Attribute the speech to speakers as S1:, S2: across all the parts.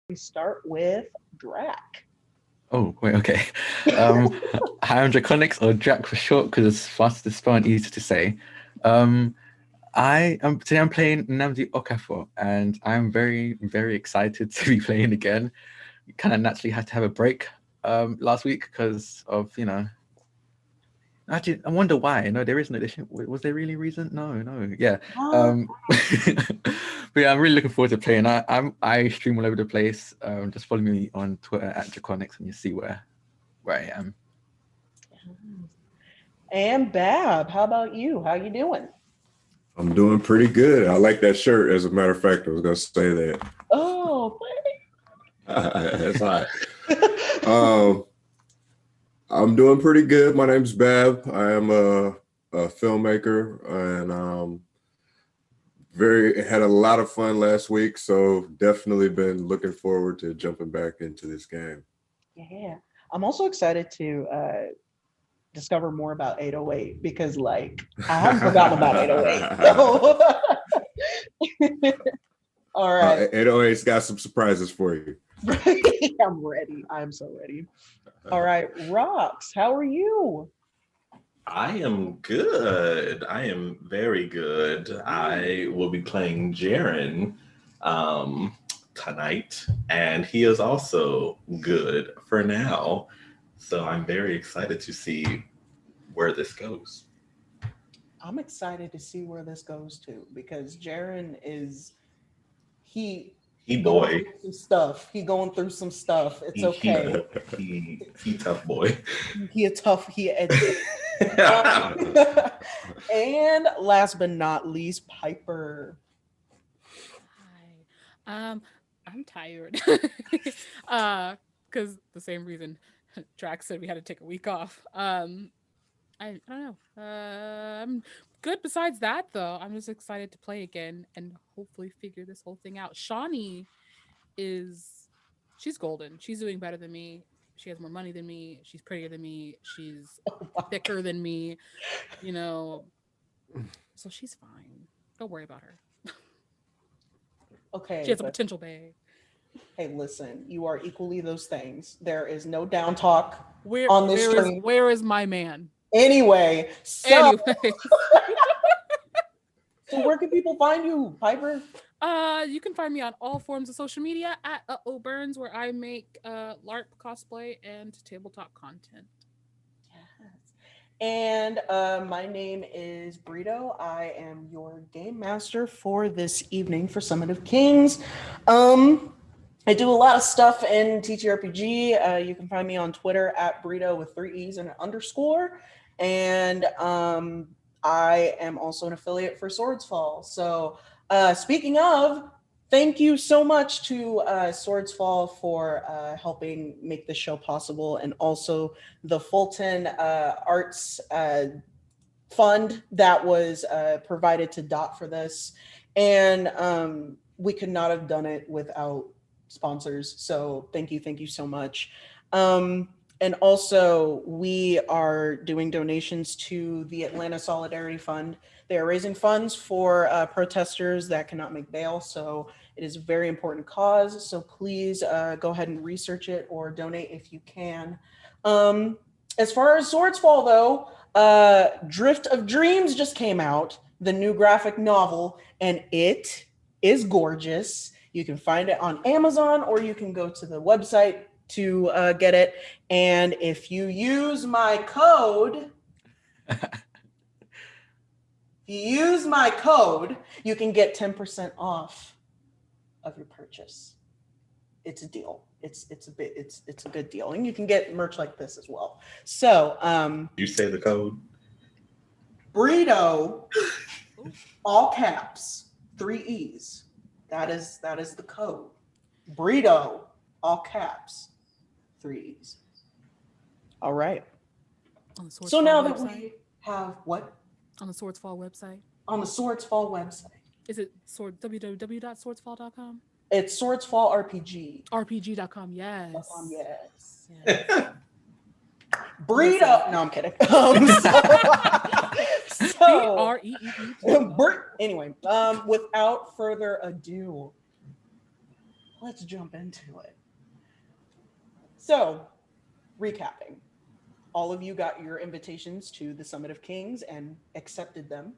S1: We start with Drac.
S2: Oh, wait, okay. Um, Hi, I'm Draconics, or Drac for short, because it's fast to spell and easy to say. Um, I'm playing Namdi Okafor, and I'm very, very excited to be playing again. Kind of naturally had to have a break last week because of, actually, I wonder why. No, there isn't addition. Was there really a reason? No, no. Yeah.
S1: Uh,
S2: But yeah, I'm really looking forward to playing. I stream all over the place. Just follow me on Twitter at Draconics and you see where I am.
S1: and Bab, how about you? How you doing?
S3: I'm doing pretty good. I like that shirt. As a matter of fact, I was gonna say that.
S1: Oh,
S3: That's hot. Um, I'm doing pretty good. My name's Bab. I am a filmmaker, and very had a lot of fun last week. So definitely been looking forward to jumping back into this game.
S1: yeah. I'm also excited to discover more about 808 because, like, I haven't forgotten about 808. So, all right.
S3: 808's got some surprises for you.
S1: I'm ready. I'm so ready. All right. Rocks, how are you?
S4: I am good. I am very good. I will be playing Jaren um, tonight, and he is also good for now. So I'm very excited to see where this goes.
S1: I'm excited to see where this goes to because Jaren is he
S4: He
S1: going
S4: boy,
S1: through some stuff. He going through some stuff. It's
S4: he he
S1: okay.
S4: he tough boy.
S1: He a tough. He a and last but not least, Piper.
S5: Hi. I'm tired. Because the same reason Drax said we had to take a week off. I don't know. I'm good besides that though. I'm just excited to play again and hopefully figure this whole thing out. Shawnee is she's golden. She's doing better than me. She has more money than me. She's prettier than me. She's thicker than me, you know. So she's fine. Don't worry about her. She
S1: Okay,
S5: has a
S1: but
S5: potential bae.
S1: hey, listen, you are equally those things. There is no down talk
S5: Where
S1: on this
S5: where is
S1: stream.
S5: where is my man?
S1: Anyway,
S5: Anyway,
S1: so where can people find you, Piper?
S5: you can find me on all forms of social media at Burns, where I make LARP cosplay and tabletop content.
S1: Yes. And my name is Brito. I am your game master for this evening for Summit of Kings. I do a lot of stuff in TTRPG. You can find me on Twitter at Brito with 3 E's and an underscore. And I am also an affiliate for Swordsfall. So speaking of, thank you so much to Swordsfall for helping make this show possible, and also the Fulton Arts Fund that was provided to Dot for this. And we could not have done it without sponsors. So thank you so much. And also, we are doing donations to the Atlanta Solidarity Fund. They are raising funds for protesters that cannot make bail. So it is a very important cause. So please go ahead and research it or donate if you can. As far as Swordsfall, though, Drift of Dreams just came out, the new graphic novel, and it is gorgeous. You can find it on Amazon, or you can go to the website to get it. And if you use my code, you can get 10% off of your purchase. It's a deal. It's a good deal, and you can get merch like this as well. So
S4: You say the code.
S1: Burrito, all caps, 3 E's. That is the code. Burrito, all caps, 3 E's. All right.
S5: On the
S1: So
S5: Swordsfall
S1: now that
S5: website.
S1: we have what
S5: On the Swordsfall website.
S1: on the Swordsfall website,
S5: Is it www.swordsfall.com?
S1: it's Swordsfall RPG.
S5: RPG.com, yes.
S1: Yes.
S5: Yes.
S1: Burrito. No, I'm kidding.
S5: B-R-E-E-E.
S1: Anyway, without further ado, let's jump into it. So, recapping. All of you got your invitations to the Summit of Kings and accepted them.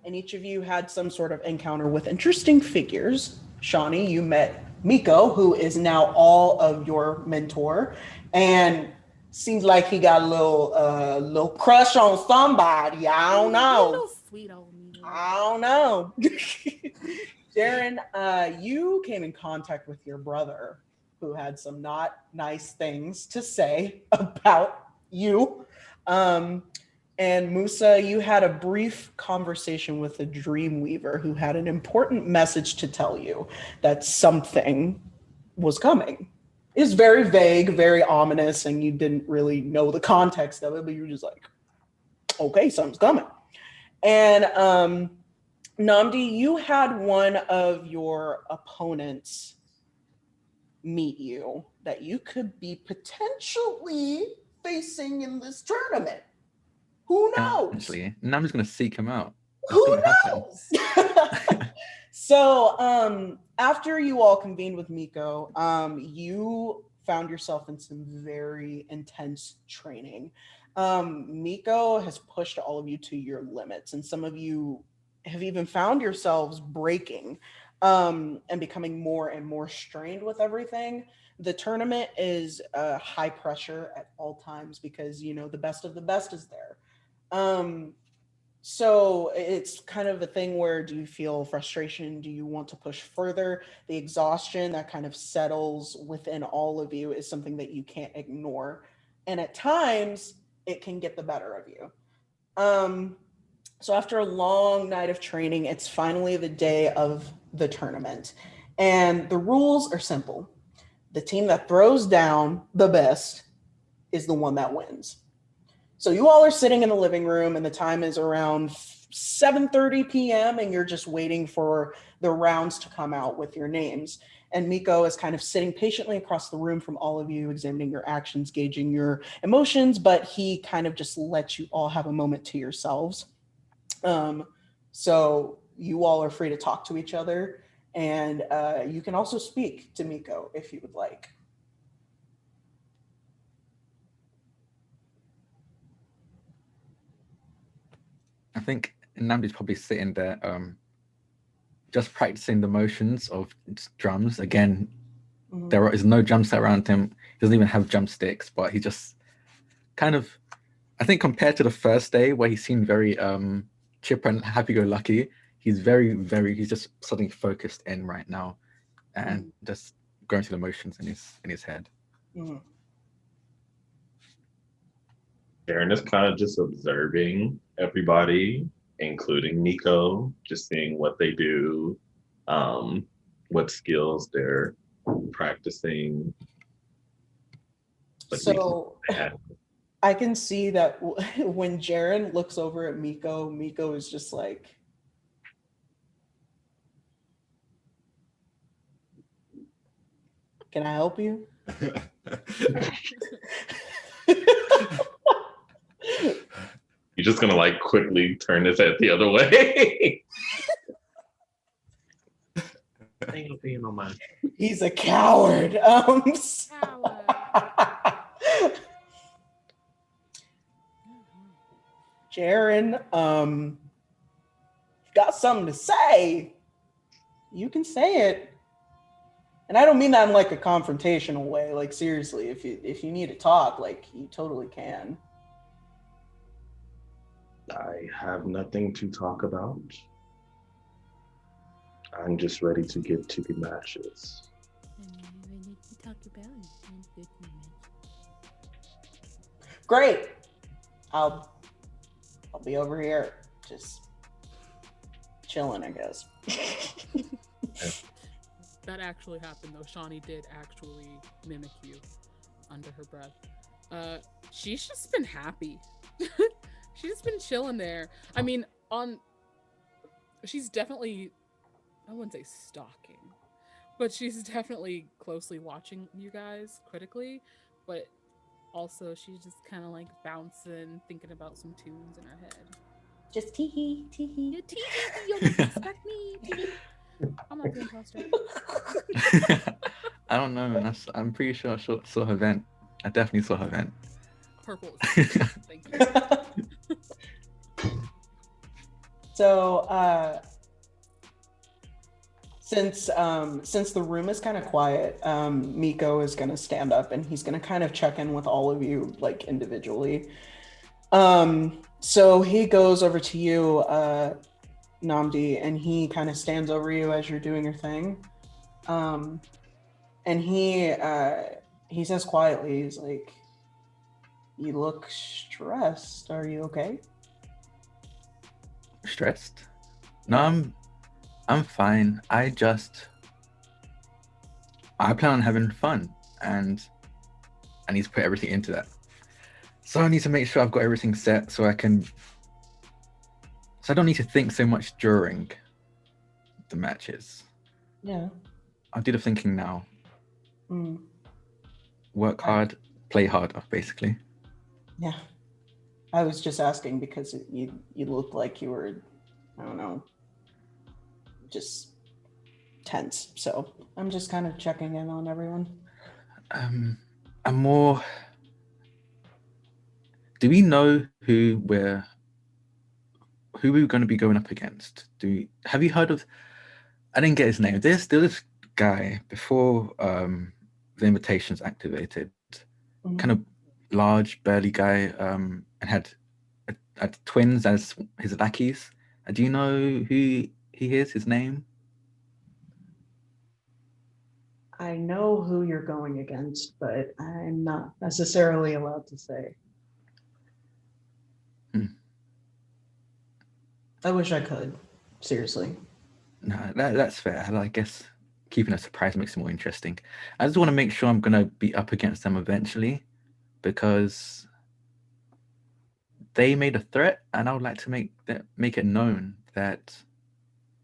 S1: And each of you had some sort of encounter with interesting figures. Shawnee, you met Miko, who is now all of your mentor, and seems like he got a little crush on somebody. I don't know.
S5: Little sweet old me.
S1: I don't know. Darren, you came in contact with your brother, who had some not nice things to say about you. And Musa, you had a brief conversation with a Dreamweaver who had an important message to tell you that something was coming. It's very vague, very ominous, and you didn't really know the context of it, but you were just like, okay, something's coming. And Namdi, you had one of your opponents meet you that you could be potentially facing in this tournament. Who knows?
S2: Actually, now I'm just gonna seek him out.
S1: Who knows? So, after you all convened with Miko, you found yourself in some very intense training. Miko has pushed all of you to your limits, and some of you have even found yourselves breaking and becoming more and more strained with everything. The tournament is high pressure at all times because, you know, the best of the best is there. So it's kind of a thing where, do you feel frustration? Do you want to push further? The exhaustion that kind of settles within all of you is something that you can't ignore. And at times it can get the better of you. So after a long night of training, it's finally the day of the tournament. And the rules are simple. The team that throws down the best is the one that wins. So you all are sitting in the living room and the time is around 7:30 p.m. and you're just waiting for the rounds to come out with your names. And Miko is kind of sitting patiently across the room from all of you, examining your actions, gauging your emotions, but he kind of just lets you all have a moment to yourselves. So you all are free to talk to each other, and you can also speak to Miko if you would like.
S2: I think Namdi's probably sitting there, just practicing the motions of drums. Again, there is no drum set around him. He doesn't even have drumsticks, but he just kind of, I think compared to the first day where he seemed very chipper and happy-go-lucky, he's he's just suddenly focused in right now and just going through the motions in his head.
S4: Darren is kind of just observing everybody, including Nico, just seeing what they do, what skills they're practicing. But
S1: So I can see that when Jaren looks over at Miko, Miko is just like, can I help you?
S4: You're just gonna like quickly turn his head the other way. Ain't being on my.
S1: He's a coward. Jaren, got something to say. You can say it. And I don't mean that in like a confrontational way. Like seriously, if you need to talk, like you totally can.
S4: I have nothing to talk about. I'm just ready to get to the matches.
S1: Great. I'll be over here just chilling, I guess.
S5: That actually happened though. Shawnee did actually mimic you under her breath. She's just been happy. She's just been chilling there. I mean, she's definitely, I wouldn't say stalking, but she's definitely closely watching you guys critically, but also she's just kind of like bouncing, thinking about some tunes in her head.
S1: Just tee-hee, tee-hee.
S5: Yeah, tee-hee, you don't expect me. Tee-hee. I'm not the imposter.
S2: I don't know. I'm pretty sure I saw her vent. I definitely saw her vent.
S5: Purple. Thank you.
S1: So, since the room is kind of quiet, Miko is gonna stand up and he's gonna kind of check in with all of you like individually. So he goes over to you, Namdi, and he kind of stands over you as you're doing your thing. And he says quietly, he's like, "You look stressed. Are you okay?"
S2: Stressed? No,
S1: Yeah.
S2: I'm fine. I plan on having fun, and I need to put everything into that. So I need to make sure I've got everything set so I don't need to think so much during the matches.
S1: Yeah.
S2: I'll do the thinking now.
S1: Mm.
S2: Work hard, play harder, basically.
S1: Yeah. I was just asking because you look like you were, I don't know, just tense. So I'm just kind of checking in on everyone.
S2: I'm more. Do we know who we're going to be going up against? Have you heard of? I didn't get his name. There's still this guy before the invitation's activated, kind of large, burly guy, and had twins as his lackeys. Do you know who he is? His name?
S1: I know who you're going against, but I'm not necessarily allowed to say. I wish I could. Seriously.
S2: No, that's fair. I guess keeping a surprise makes it more interesting. I just want to make sure I'm going to be up against them eventually, because they made a threat, and I would like to make it known that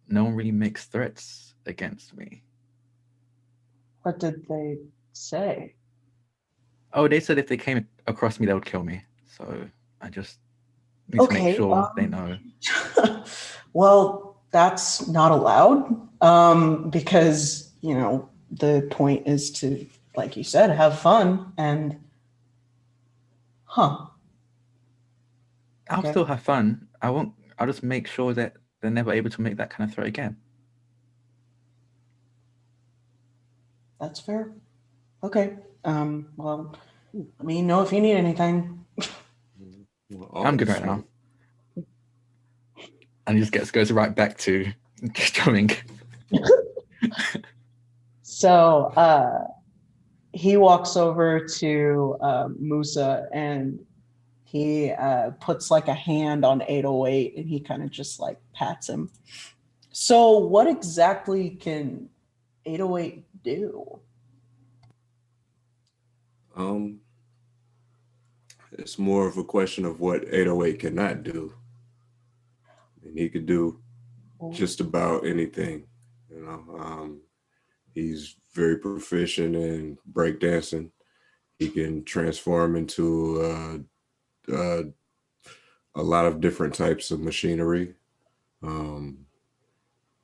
S2: no one really makes threats against me.
S1: What did they say?
S2: Oh, they said if they came across me, they would kill me. So I just need to make sure they know.
S1: Well, that's not allowed, because, the point is to, like you said, have fun and,
S2: I'll
S1: Okay.
S2: still have fun. I'll just make sure that they're never able to make that kind of threat again.
S1: That's fair. Okay. Well, let me know if you need anything.
S2: I'm good right now. And he just goes right back to drumming.
S1: So he walks over to Musa and he puts like a hand on 808 and he kind of just like pats him. So what exactly can 808 do?
S3: It's more of a question of what 808 cannot do. And he could do just about anything, he's very proficient in breakdancing. He can transform into a lot of different types of machinery.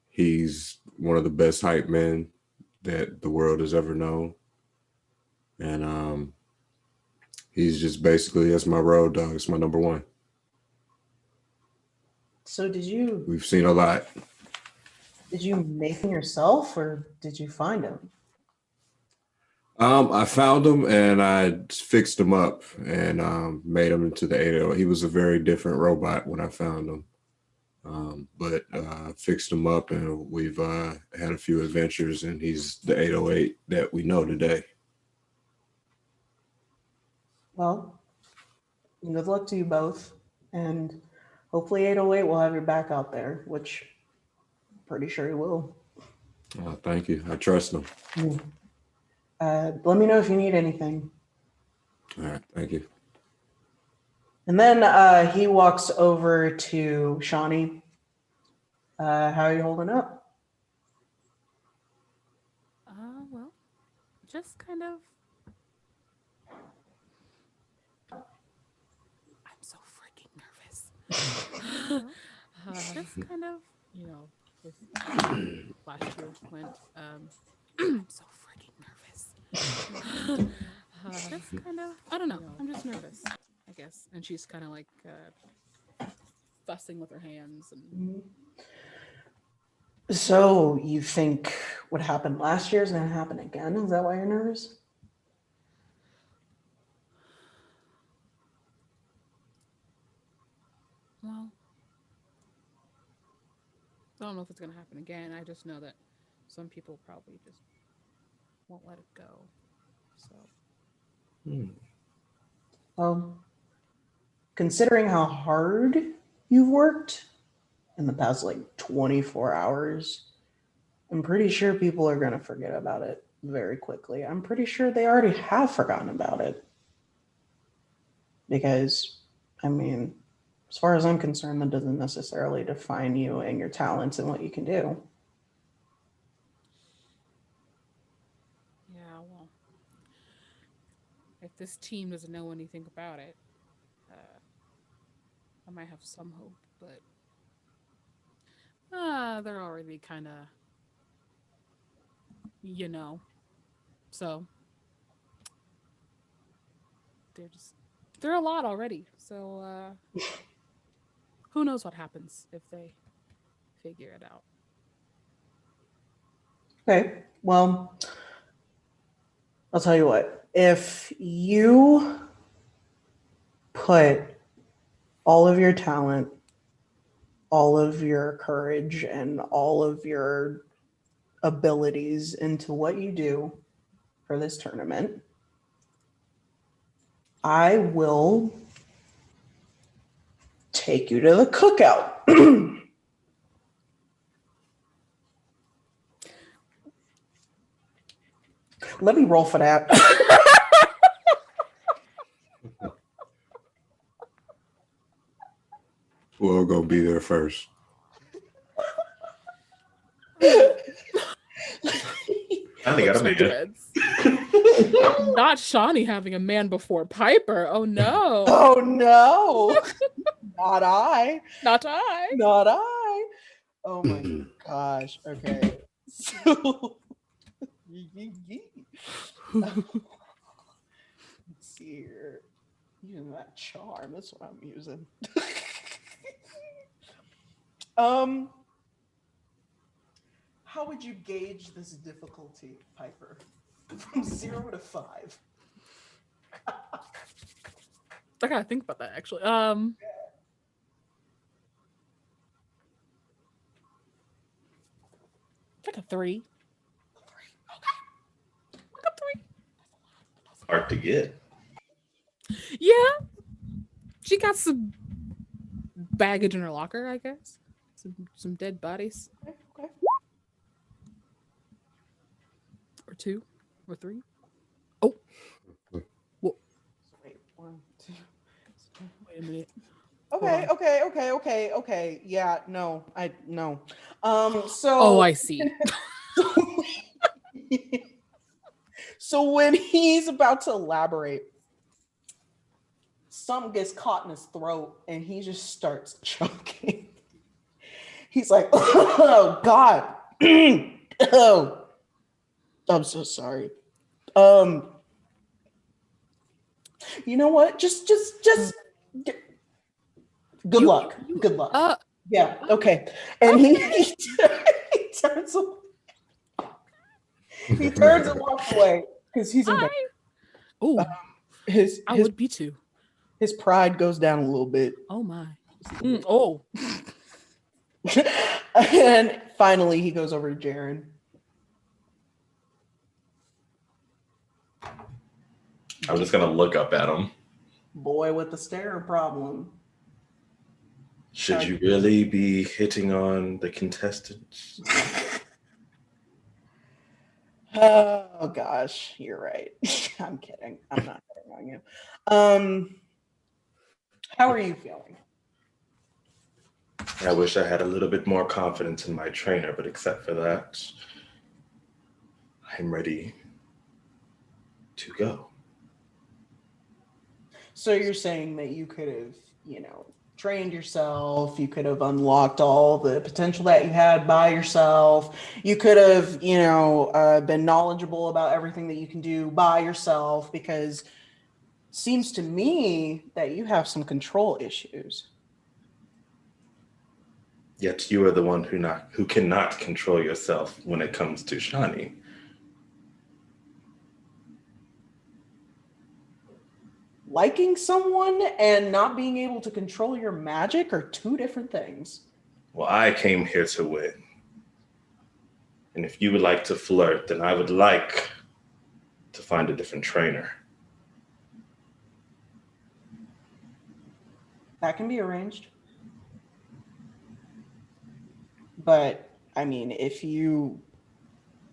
S3: He's one of the best hype men that the world has ever known. And he's just basically, that's my road dog. It's my number one.
S1: So
S3: We've seen a lot.
S1: Did you make him yourself or did you find him?
S3: I found him and I fixed him up and made him into the 808. He was a very different robot when I found him. But fixed him up and we've had a few adventures and he's the 808 that we know today.
S1: Well, good luck to you both. And hopefully 808 will have your back out there, which I'm pretty sure he will.
S3: Thank you. I trust him.
S1: Let me know if you need anything.
S3: All right. Thank you.
S1: And then he walks over to Shawnee. How are you holding up?
S5: Well, just kind of. I'm so freaking nervous. Just kind of, with last year went so freaking nervous. Just kind of, I don't know. I'm just nervous, I guess. And she's kind of like fussing with her hands. And
S1: So you think what happened last year is going to happen again? Is that why you're nervous?
S5: well, I don't know if it's gonna happen again. I just know that some people probably just won't let it go. So
S1: Well, considering how hard you've worked in the past like 24 hours, I'm pretty sure people are going to forget about it very quickly. I'm pretty sure they already have forgotten about it because, I mean, as far as I'm concerned, that doesn't necessarily define you and your talents and what you can do.
S5: yeah, well, if this team doesn't know anything about it, uh, I might have some hope. But they're already kind of, you know. So they're a lot already. So who knows what happens if they figure it out.
S1: Okay, well, I'll tell you what. If you put all of your talent, all of your courage, and all of your abilities into what you do for this tournament, I will take you to the cookout. Let me roll for that.
S3: We'll go be there first.
S4: Finally got a
S5: Switch
S4: man.
S5: reds. Not Shawnee having a man before Piper. Oh no.
S1: Oh no, not I.
S5: Not I.
S1: Not I. Oh my gosh. Okay. So, let's see here. Using that charm. That's what I'm using. How would you gauge this difficulty, Piper? From 0 to 5.
S5: I gotta think about that actually. Like a 3. Like a 3.
S4: Hard to get.
S5: Yeah. She got some baggage in her locker, I guess. Some dead bodies.
S1: Okay.
S5: Or 2. Or 3. Oh. Whoa.
S1: Wait, 1, 2.
S5: Wait a minute.
S1: Okay,
S5: on.
S1: okay. Yeah, no, no. So
S5: Oh, I see.
S1: so when he's about to elaborate, something gets caught in his throat and he just starts choking. He's like, oh God. Oh, I'm so sorry. You know what? Just good luck. Good luck. Yeah, okay. And he turns he turns and walks away because he's embarrassed.
S5: Oh,
S1: His
S5: I would be too.
S1: his pride goes down a little bit.
S5: Oh my. Oh.
S1: And finally he goes over to Jaren.
S4: I'm just gonna look up at him.
S1: Boy with the stare problem.
S4: Should you really be hitting on the contestants?
S1: Oh gosh, you're right. I'm kidding. I'm not kidding on you. How are you feeling?
S4: I wish I had a little bit more confidence in my trainer, but except for that, I'm ready to go.
S1: So you're saying that you could have, trained yourself. You could have unlocked all the potential that you had by yourself. You could have, been knowledgeable about everything that you can do by yourself, because seems to me that you have some control issues.
S4: Yet you are the one who cannot control yourself when it comes to Shani.
S1: Liking someone and not being able to control your magic are two different things.
S4: Well, I came here to win. And if you would like to flirt, then I would like to find a different trainer.
S1: That can be arranged. But, I mean, if you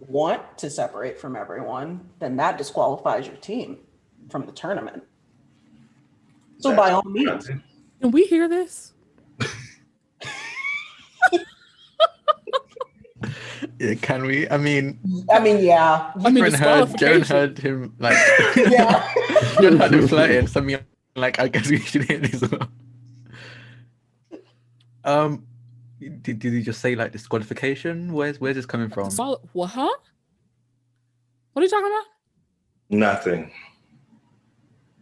S1: want to separate from everyone, then that disqualifies your team from the tournament. So by all means.
S5: Can we hear this?
S2: Yeah, can we? I mean,
S1: Yeah.
S2: Jaren heard him like.
S1: Yeah.
S2: Jaren heard him flirting. So like, I guess we should hear this as well. Did he just say like disqualification? Where's this coming from?
S5: What? Huh? What are you talking about?
S4: Nothing.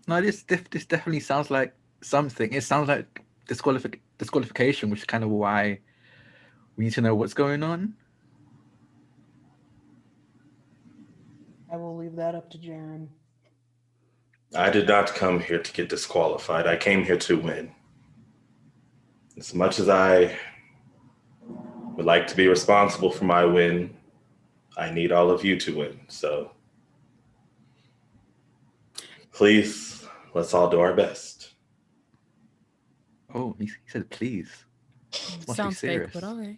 S2: No, this definitely sounds like something. It sounds like disqualification, which is kind of why we need to know what's going on.
S1: I will leave that up to Jaren.
S4: I did not come here to get disqualified. I came here to win. As much as I would like to be responsible for my win, I need all of you to win. So please, let's all do our best.
S2: Oh, he said please. Must
S5: Sounds
S2: be serious.
S5: fake, but all right.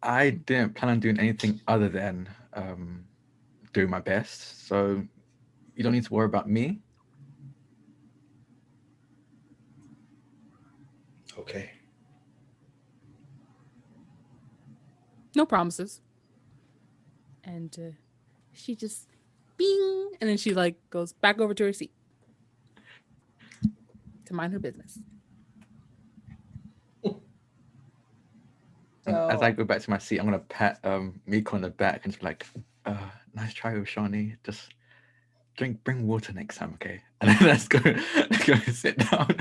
S2: I didn't plan on doing anything other than doing my best. So you don't need to worry about me.
S4: Okay.
S5: No promises. And she just bing, and then she like goes back over to her seat to mind her business.
S2: And as I go back to my seat, I'm gonna pat Miko on the back and just be like, nice try with Shani. Just bring water next time, okay? And then let's go sit down.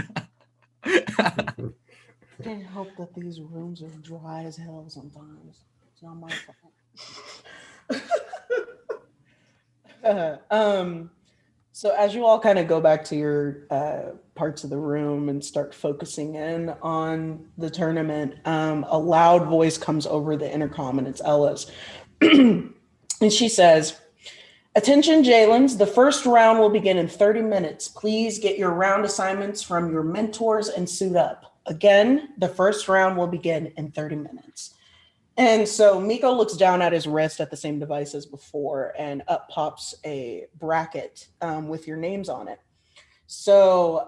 S1: Can't help that these rooms are dry as hell sometimes. It's not my fault. So as you all kind of go back to your parts of the room and start focusing in on the tournament, a loud voice comes over the intercom, and it's Ella's. And she says, "Attention, Jalen's. The first round will begin in 30 minutes. Please get your round assignments from your mentors and suit up. Again, the first round will begin in 30 minutes. And so Miko looks down at his wrist at the same device as before, and up pops a bracket with your names on it. So,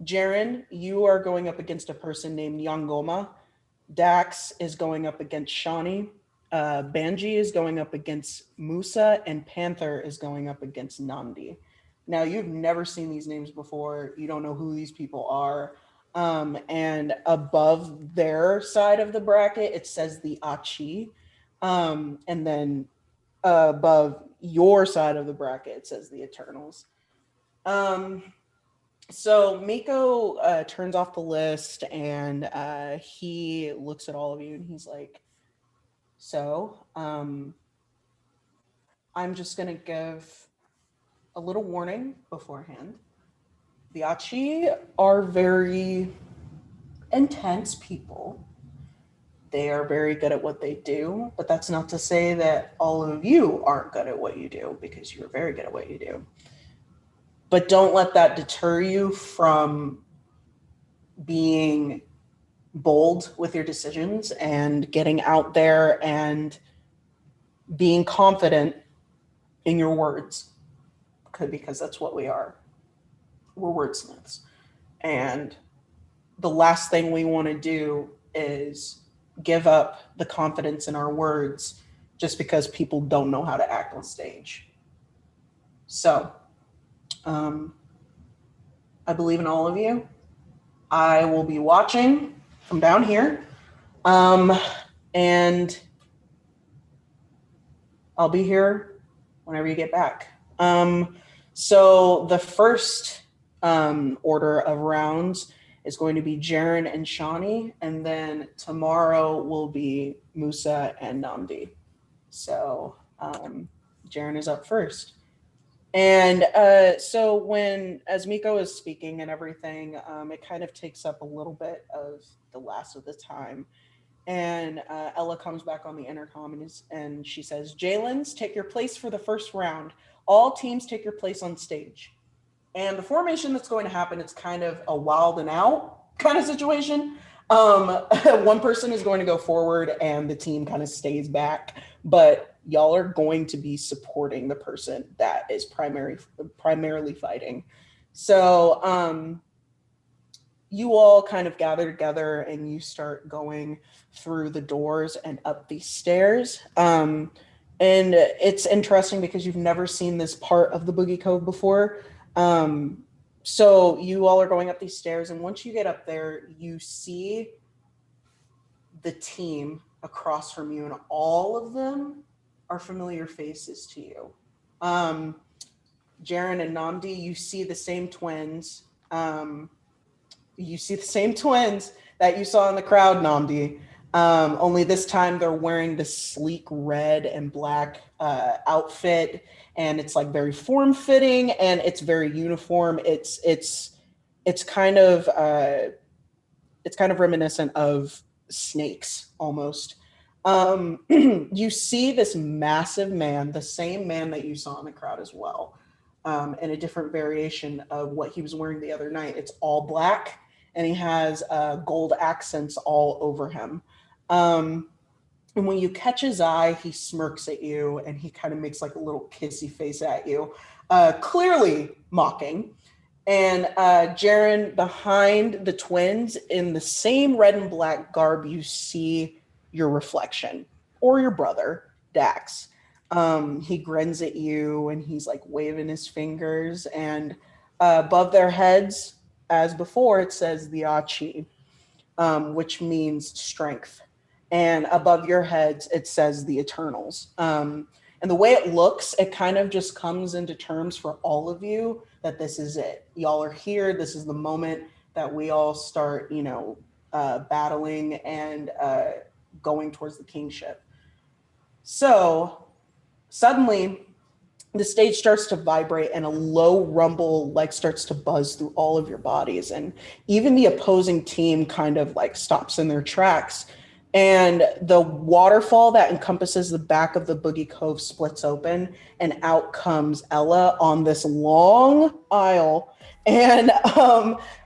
S1: Jaren, you are going up against a person named Yangoma. Dax is going up against Shani. Banji is going up against Musa, and Panther is going up against Nandi. Now, you've never seen these names before. You don't know who these people are. And above their side of the bracket, it says the Achi. And then above your side of the bracket, it says the Eternals. So Miko turns off the list, and he looks at all of you, and he's like, so I'm just going to give a little warning beforehand. The Achi are very intense people. They are very good at what they do, but that's not to say that all of you aren't good at what you do, because you're very good at what you do. But don't let that deter you from being bold with your decisions and getting out there and being confident in your words, because that's what we are. We're wordsmiths. And the last thing we want to do is give up the confidence in our words just because people don't know how to act on stage. So Um, I believe in all of you. I will be watching from down here. And I'll be here whenever you get back. So the first order of rounds is going to be Jaren and Shawnee, and then tomorrow will be Musa and Namdi. So Jaren is up first. And so when, as Miko is speaking and everything, it kind of takes up a little bit of the last of the time. And Ella comes back on the intercom and she says, Jalen's, take your place for the first round. All teams take your place on stage. And the formation that's going to happen, it's kind of a wild and out kind of situation. One person is going to go forward and the team kind of stays back, but y'all are going to be supporting the person that is primarily fighting. So you all kind of gather together and you start going through the doors and up these stairs. And it's interesting because you've never seen this part of the Boogie Cove before. So you all are going up these stairs, and once you get up there, you see the team across from you, and all of them are familiar faces to you. Jaren and Namdi, you see the same twins. You see the same twins that you saw in the crowd, Namdi. Only this time they're wearing this sleek red and black outfit, and it's like very form-fitting and it's very uniform. It's kind of reminiscent of snakes almost. You see this massive man, the same man that you saw in the crowd as well, and a different variation of what he was wearing the other night. It's all black, and he has gold accents all over him. And when you catch his eye, he smirks at you, and he kind of makes like a little kissy face at you, clearly mocking. And Jaren, behind the twins, in the same red and black garb, you see your reflection, or your brother, Dax. He grins at you and he's like waving his fingers. And above their heads, as before, it says the Achi, which means strength. And above your heads, it says the Eternals. And the way it looks, it kind of just comes into terms for all of you that this is it. Y'all are here. This is the moment that we all start, battling and going towards the kingship. So suddenly, the stage starts to vibrate and a low rumble like starts to buzz through all of your bodies, and even the opposing team kind of like stops in their tracks, and the waterfall that encompasses the back of the Boogie Cove splits open, and out comes Ella on this long aisle, and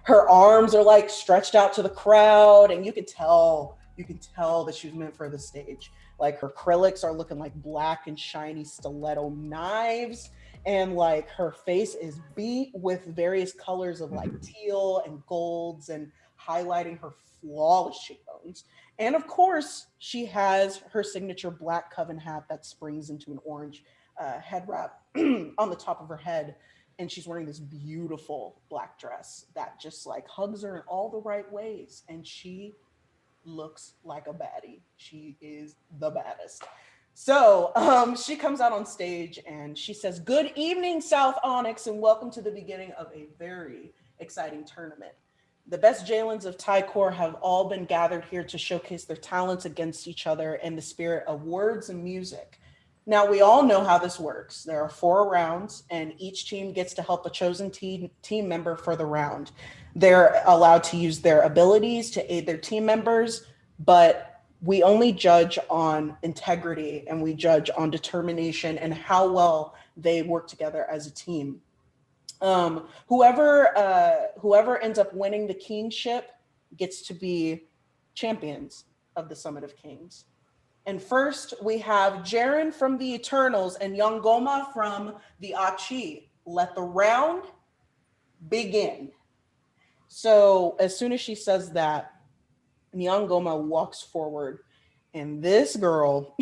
S1: her arms are like stretched out to the crowd, and you can tell that she was meant for the stage. Like her acrylics are looking like black and shiny stiletto knives. And like her face is beat with various colors of like teal and golds and highlighting her flawless cheekbones. And of course, she has her signature black coven hat that springs into an orange head wrap on the top of her head. And she's wearing this beautiful black dress that just like hugs her in all the right ways. And she looks like a baddie. She is the baddest. So she comes out on stage and she says, "Good evening, South Onyx, and welcome to the beginning of a very exciting tournament. The best Jalens of Tycor have all been gathered here to showcase their talents against each other in the spirit of words and music. Now, we all know how this works. There are 4 rounds, and each team gets to help a chosen team member for the round. They're allowed to use their abilities to aid their team members, but we only judge on integrity and we judge on determination and how well they work together as a team. Whoever ends up winning the kingship gets to be champions of the Summit of Kings. And first, we have Jaren from the Eternals and Yangoma from the Achi. Let the round begin." So as soon as she says that, Nyangoma walks forward, and this girl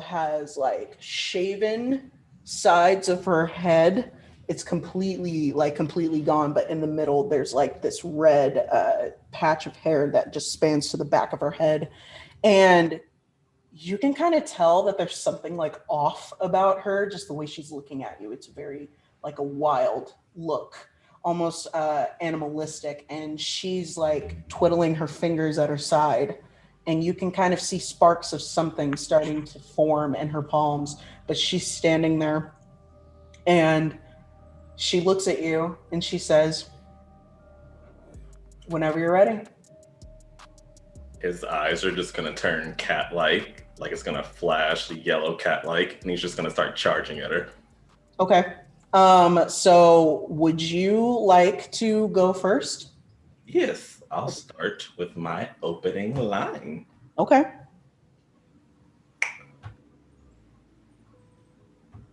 S1: has like shaven sides of her head it's completely gone, but in the middle there's like this red patch of hair that just spans to the back of her head. And you can kind of tell that there's something like off about her, just the way she's looking at you. It's very like a wild look, almost animalistic. And she's like twiddling her fingers at her side. And you can kind of see sparks of something starting to form in her palms. But she's standing there and she looks at you and she says, "Whenever you're ready."
S4: His eyes are just gonna turn cat-like, like it's gonna flash yellow cat-like, and he's just gonna start charging at her.
S1: Okay. So would you like to go first?
S4: Yes, I'll start with my opening line.
S1: Okay.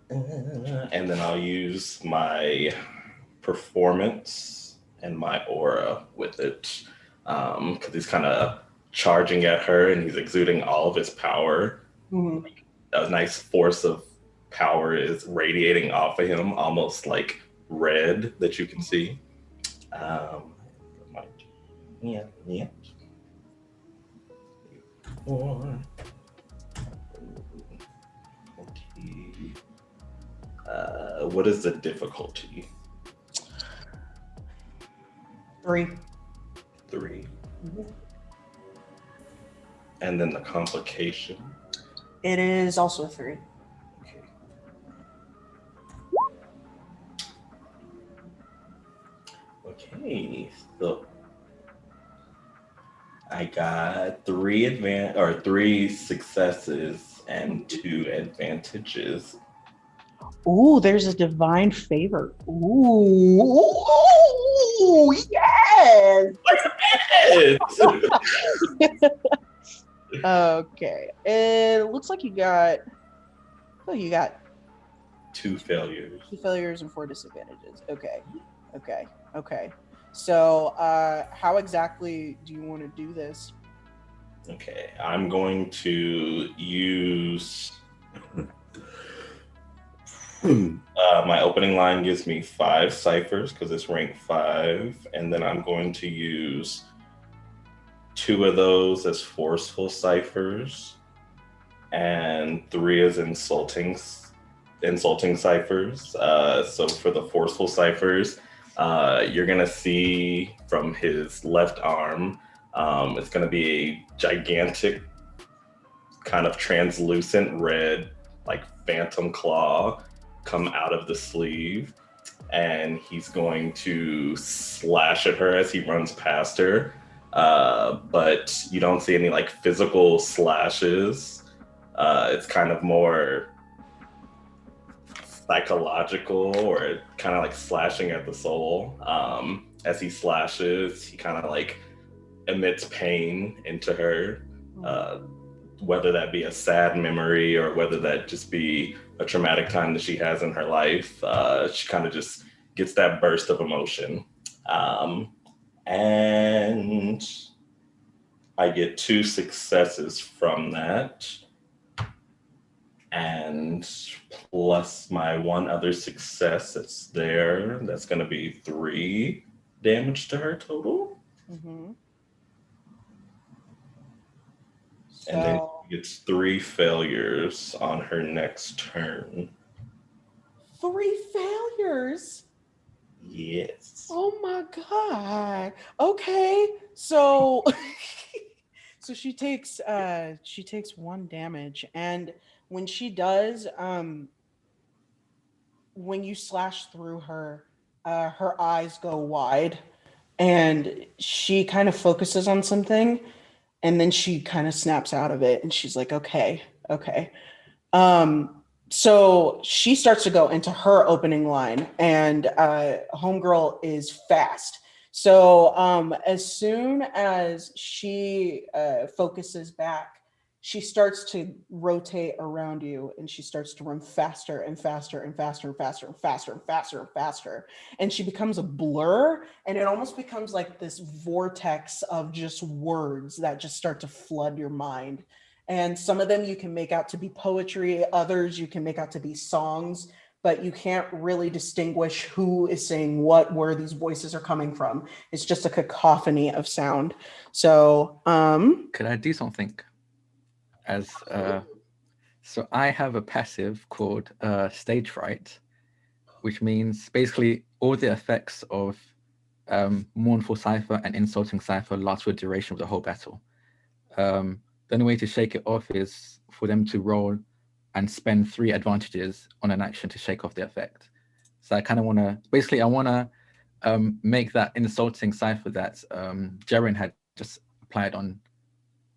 S4: And then I'll use my performance and my aura with it. Because he's kind of charging at her and he's exuding all of his power.
S1: Mhm.
S4: A nice force of power is radiating off of him, almost like red that you can see. Yeah. What is the difficulty?
S1: 3.
S4: 3.
S1: Mhm.
S4: And then the complication.
S1: It is also a 3.
S4: Okay. Okay, so I got 3 successes and 2 advantages.
S1: Ooh, there's a divine favor. Ooh, yes. Okay. It looks like you got
S4: 2 failures.
S1: 2 failures and 4 disadvantages. Okay. So, how exactly do you want to do this?
S4: Okay, I'm going to use my opening line gives me 5 ciphers because it's rank 5, and then I'm going to use 2 of those as forceful ciphers, and 3 as insulting ciphers. So for the forceful ciphers, you're gonna see from his left arm, it's gonna be a gigantic, kind of translucent red, like phantom claw, come out of the sleeve, and he's going to slash at her as he runs past her. But you don't see any like physical slashes. It's kind of more psychological, or kind of like slashing at the soul. As he slashes, he kind of like emits pain into her, whether that be a sad memory or whether that just be a traumatic time that she has in her life. She kind of just gets that burst of emotion. And I get 2 successes from that. And plus my 1 other success that's there, that's going to be 3 damage to her total.
S1: Mm-hmm.
S4: And then she gets 3 failures on her next turn.
S1: 3 failures?
S4: Yes.
S1: Oh my god. Okay. So so she takes 1 damage, and when she does, when you slash through her, her eyes go wide and she kind of focuses on something, and then she kind of snaps out of it and she's like, okay. So she starts to go into her opening line, and homegirl is fast. So as soon as she focuses back, she starts to rotate around you, and she starts to run faster and faster and faster and faster and faster and faster and faster. And she becomes a blur, and it almost becomes like this vortex of just words that just start to flood your mind. And some of them you can make out to be poetry, others you can make out to be songs, but you can't really distinguish who is saying what, where these voices are coming from. It's just a cacophony of sound. So,
S2: Could I do something? As so I have a passive called Stage Fright, which means basically all the effects of Mournful Cipher and Insulting Cipher last for the duration of the whole battle. The only way to shake it off is for them to roll and spend 3 advantages on an action to shake off the effect. So I kind of want to, basically, I want to make that Insulting Cipher that Jaren had just applied on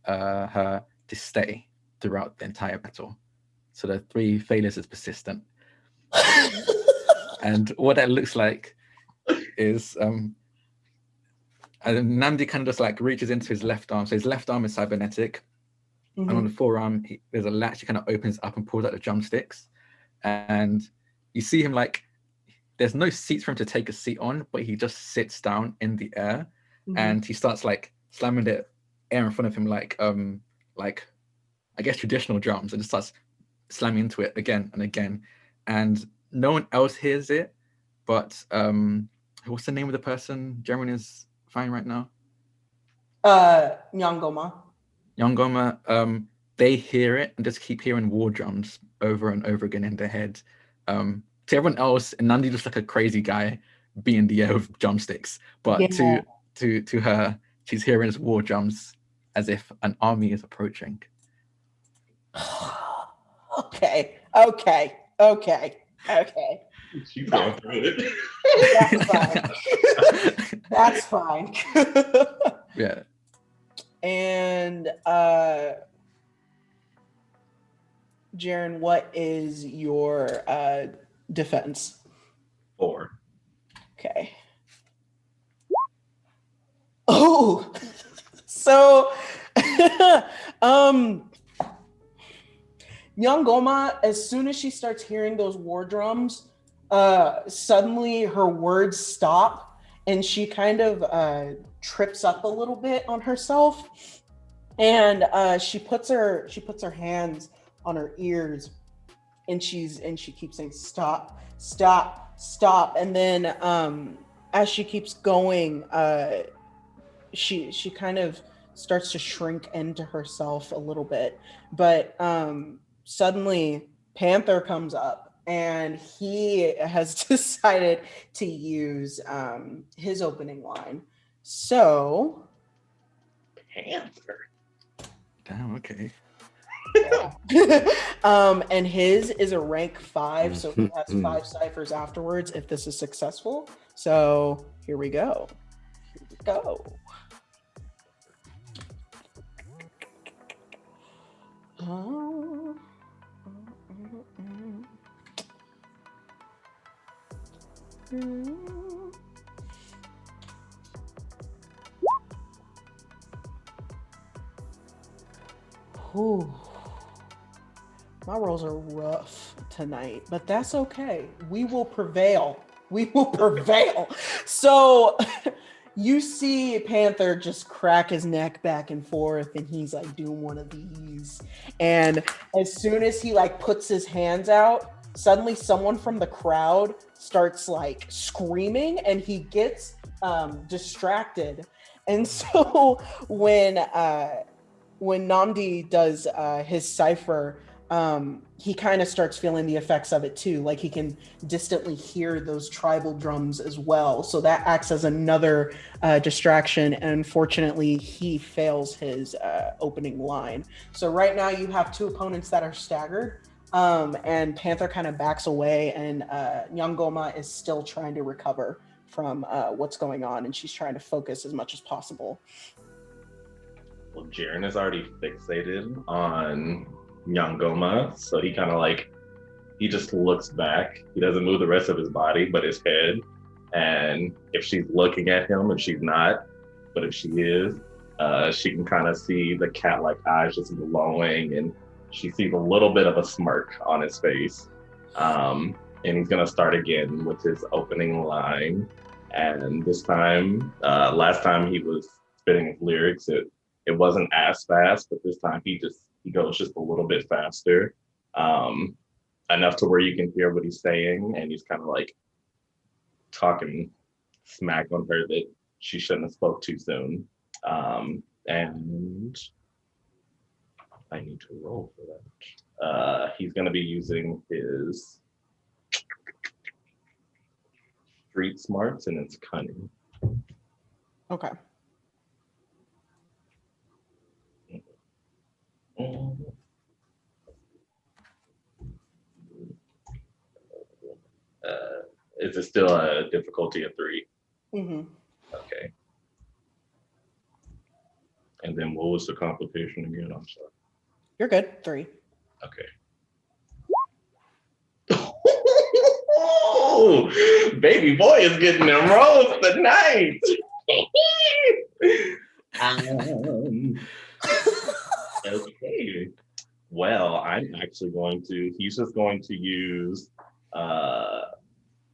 S2: her to stay throughout the entire battle. So the 3 failures is persistent. And what that looks like is Namdi kind of just like reaches into his left arm. So his left arm is cybernetic. And on the forearm, there's a latch. He kind of opens up and pulls out the drumsticks. And you see him like, there's no seats for him to take a seat on, but he just sits down in the air and he starts like slamming the air in front of him like I guess traditional drums, and just starts slamming into it again and again. And no one else hears it, but what's the name of the person Jeremy is fighting right now?
S1: Nyangoma.
S2: Nyangoma, they hear it and just keep hearing war drums over and over again in their head. To everyone else, and Nandi looks like a crazy guy beating the air with drumsticks, but to her, she's hearing his war drums as if an army is approaching.
S1: Okay.
S4: She's going through it.
S1: That's fine.
S2: Yeah.
S1: And Jaren, what is your defense?
S4: 4.
S1: Okay. Oh, so Nyangoma, as soon as she starts hearing those war drums, suddenly her words stop and she kind of trips up a little bit on herself, and she puts her hands on her ears, and she keeps saying stop, and then as she keeps going, she kind of starts to shrink into herself a little bit, but suddenly Panther comes up and he has decided to use his opening line. So
S4: Panther.
S2: Damn, okay.
S1: And his is a rank 5, so he has 5 ciphers afterwards if this is successful. So here we go. Ooh. My rolls are rough tonight, but that's okay. We will prevail. So you see Panther just crack his neck back and forth, and he's like doing one of these. And as soon as he like puts his hands out, suddenly someone from the crowd starts like screaming, and he gets distracted. And so when Namdi does his cipher, he kind of starts feeling the effects of it too. Like he can distantly hear those tribal drums as well. So that acts as another distraction. And unfortunately, he fails his opening line. So right now you have 2 opponents that are staggered. And Panther kind of backs away, and Nyangoma is still trying to recover from what's going on. And she's trying to focus as much as possible.
S4: Well, Jaren is already fixated on Nyangoma, so he kind of like, he just looks back. He doesn't move the rest of his body, but his head. And if she's looking at him, and she's not, but if she is, she can kind of see the cat-like eyes just glowing, and she sees a little bit of a smirk on his face. And he's gonna start again with his opening line. And this time, last time he was spitting his lyrics, it wasn't as fast, but this time he goes just a little bit faster. enough to where you can hear what he's saying, and he's kind of like talking smack on her that she shouldn't have spoke too soon. And I need to roll for that. He's going to be using his street smarts and it's cunning.
S1: Okay. Is it still a difficulty of 3? Mm-hmm.
S4: Okay. And then what was the complication again? I'm sorry.
S1: You're good. 3.
S4: Okay. Oh, baby boy is getting them rolls tonight. Okay. Well, I'm actually going to, he's just going to use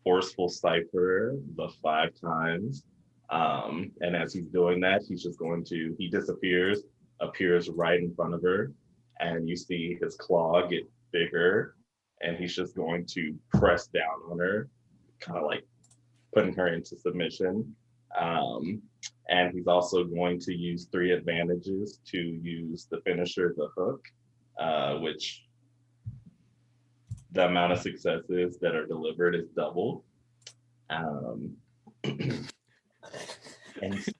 S4: Forceful Cipher the 5 times. And as he's doing that, he's just going to, he disappears, appears right in front of her, and you see his claw get bigger, and he's just going to press down on her, kind of like putting her into submission. And he's also going to use 3 advantages to use the finisher, the hook, which the amount of successes that are delivered is double. And so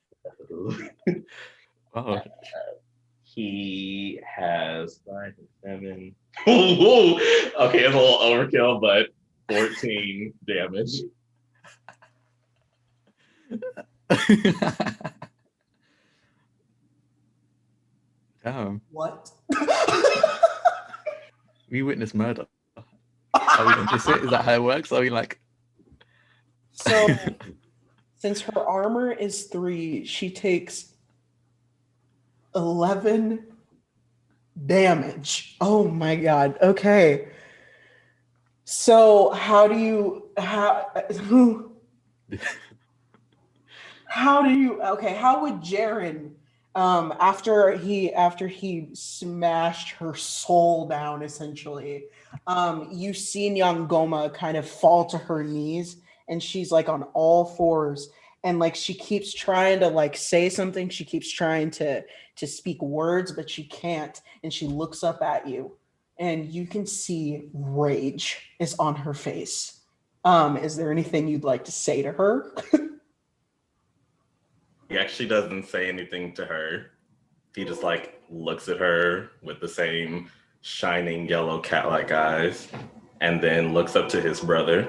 S2: Oh,
S4: he has 5 and 7. Okay, it's a little overkill, but 14 damage.
S2: damn.
S1: What?
S2: We witnessed murder. Are we going to sit? Is that how it works? Are we like?
S1: So, since her armor is 3, she takes 11 damage. Oh my god. Okay. So, how do you how would Jaren after he smashed her soul down essentially, you see Nyangoma kind of fall to her knees, and she's like on all fours, and like she keeps trying to like say something, she keeps trying to speak words, but she can't, and she looks up at you, and you can see rage is on her face. Is there anything you'd like to say to her?
S4: He actually doesn't say anything to her. He just like looks at her with the same shining yellow cat-like eyes, and then looks up to his brother.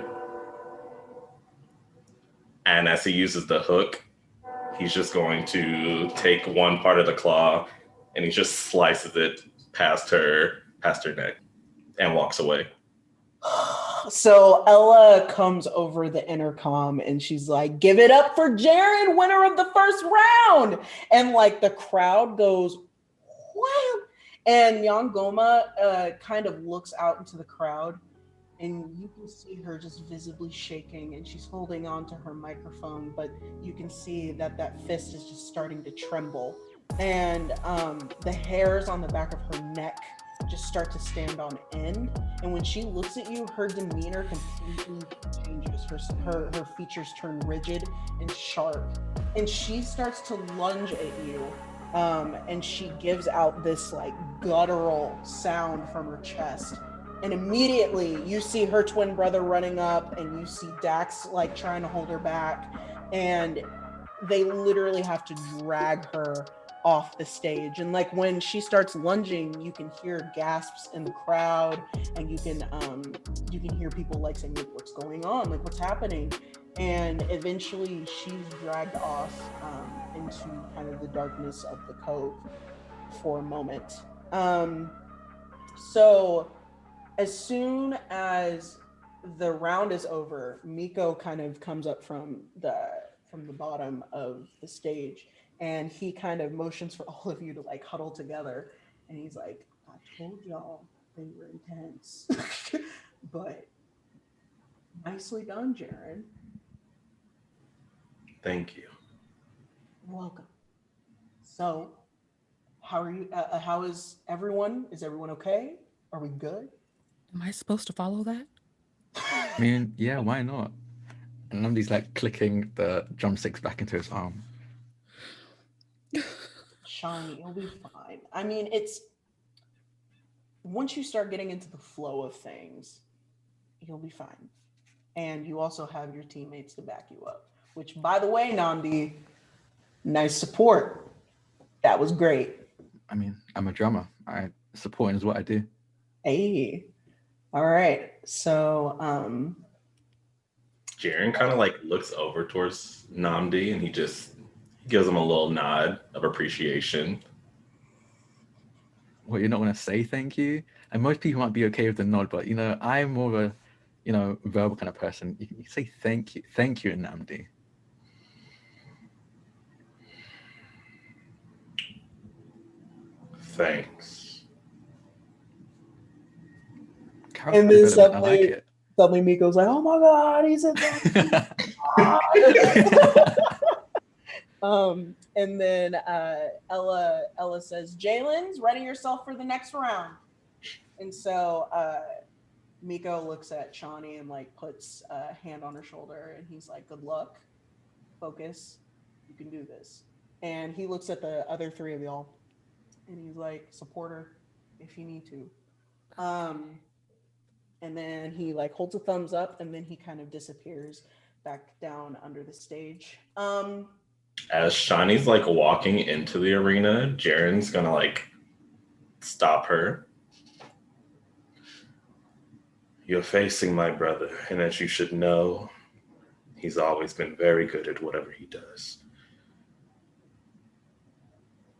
S4: And as he uses the hook, he's just going to take one part of the claw and he just slices it past her neck and walks away.
S1: So Ella comes over the intercom and she's like, "Give it up for Jaren, winner of the first round!" And like the crowd goes wild. And Nyangoma kind of looks out into the crowd, and you can see her just visibly shaking, and she's holding on to her microphone, but you can see that fist is just starting to tremble, and the hairs on the back of her neck just start to stand on end. And when she looks at you, her demeanor completely changes. Her features turn rigid and sharp, and she starts to lunge at you. And she gives out this like guttural sound from her chest. And immediately you see her twin brother running up, and you see Dax like trying to hold her back, and they literally have to drag her off the stage. And like when she starts lunging, you can hear gasps in the crowd, and you can hear people like saying, like, "What's going on? Like, what's happening?" And eventually she's dragged off into kind of the darkness of the cove for a moment. So as soon as the round is over, Miko kind of comes up from the bottom of the stage, and he kind of motions for all of you to like huddle together, and he's like, "I told y'all they were intense." But nicely done, Jaren.
S4: Thank you.
S1: You're welcome. So, how are you? How is everyone? Is everyone okay? Are we good?
S5: Am I supposed to follow that?
S2: I mean, yeah, why not? And Namdi's like clicking the drumsticks back into his arm.
S1: Shawnee, you'll be fine. I mean, it's once you start getting into the flow of things, you'll be fine. And you also have your teammates to back you up. Which, by the way, Namdi, nice support. That was great.
S2: I mean, I'm a drummer. Supporting is what I do.
S1: Hey. All right. So,
S4: Jaren kind of like looks over towards Namdi and he gives him a little nod of appreciation.
S2: What, you're not going to say thank you? And most people might be okay with the nod, but I'm more of a verbal kind of person. You say thank you, Namdi.
S1: and
S4: Thanks.
S1: then
S2: Development, I like it.
S1: suddenly Miko's like, "Oh my God, he's in there." And then Ella says, "Jalen's ready yourself for the next round." And so Miko looks at Shawnee and like puts a hand on her shoulder, and he's like, "Good luck, focus, you can do this." And he looks at the other three of y'all, and he's like, "Support her if you need to." And then he like holds a thumbs up, and then he kind of disappears back down under the stage.
S4: As Shawnee's like walking into the arena, Jaren's gonna like stop her. You're facing my brother, and as you should know, he's always been very good at whatever he does.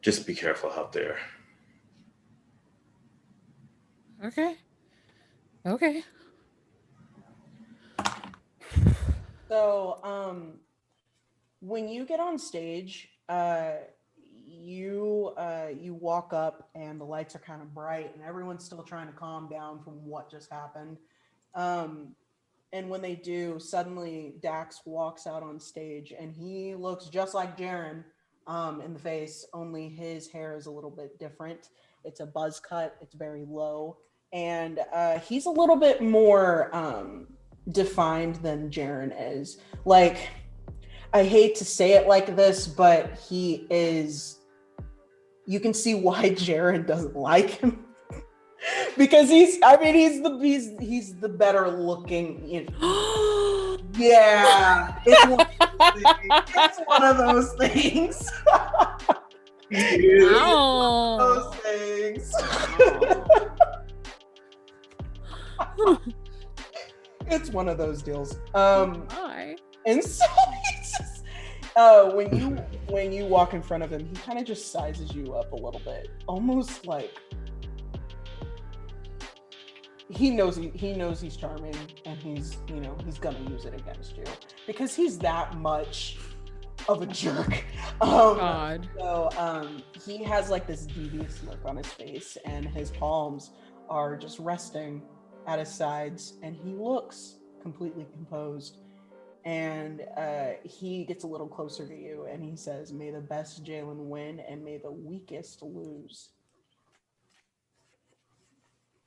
S4: Just be careful out there.
S5: Okay.
S1: So, when you get on stage, you walk up and the lights are kind of bright and everyone's still trying to calm down from what just happened. And when they do, suddenly Dax walks out on stage and he looks just like Jaren in the face, only his hair is a little bit different. It's a buzz cut, it's very low, and he's a little bit more defined than Jaren is. Like, I hate to say it like this, but he is. You can see why Jaren doesn't like him because he's the better looking. Yeah, it's one of those things.
S5: Ow.
S1: Those things. It's one of those deals.
S5: Hi.
S1: And so when you walk in front of him, he kind of just sizes you up a little bit, almost like he knows he's charming, and he's gonna use it against you because he's that much of a jerk.
S5: God.
S1: So he has like this devious look on his face, and his palms are just resting at his sides, and he looks completely composed. And he gets a little closer to you, and he says, "May the best Jalen win, and may the weakest lose."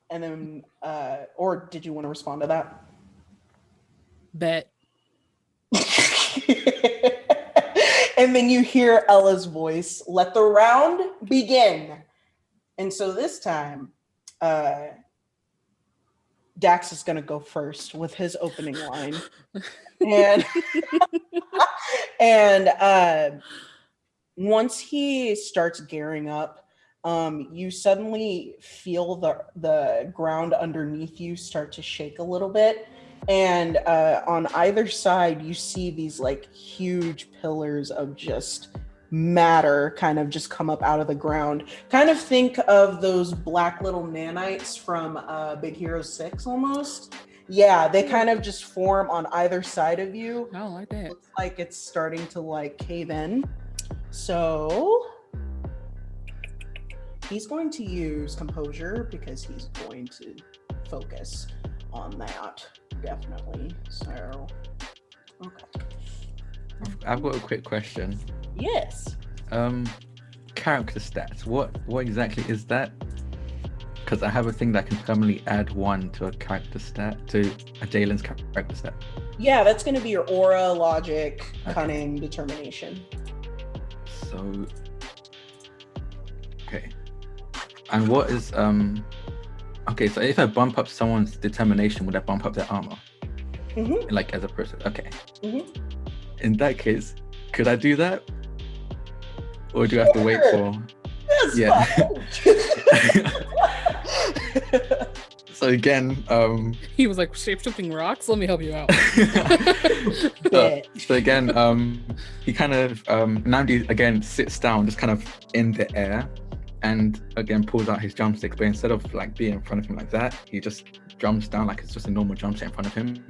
S1: And then, or did you want to respond to that?
S5: Bet.
S1: And then you hear Ella's voice, "Let the round begin." And so this time, Dax is going to go first with his opening line. And once he starts gearing up, you suddenly feel the ground underneath you start to shake a little bit, and on either side you see these like huge pillars of just matter kind of just come up out of the ground. Kind of think of those black little nanites from Big Hero 6 almost. Yeah, they kind of just form on either side of you.
S5: I don't like that.
S1: Looks like it's starting to like cave in. So he's going to use composure because he's going to focus on that, definitely. So, okay.
S2: I've got a quick question.
S1: Yes.
S2: Character stats. What exactly is that? because I have a thing that can permanently add 1 to a character stat, to a Jalen's character stat.
S1: Yeah, that's going to be your aura, logic,
S2: Okay.
S1: cunning, determination.
S2: So, okay. And what is okay, so if I bump up someone's determination, would I bump up their armor?
S1: Mm-hmm.
S2: Like as a person? Okay.
S1: Mm-hmm.
S2: In that case, could I do that? Or do I have to wait
S1: Sure.
S2: for...
S1: That's
S2: Yeah.
S1: fine.
S2: So again,
S5: He was like, shape-shifting rocks? Let me help you out.
S2: so again, he kind of Namdi again sits down, just kind of in the air, and again pulls out his drumsticks. But instead of like being in front of him like that, he just drums down like it's just a normal drum set in front of him.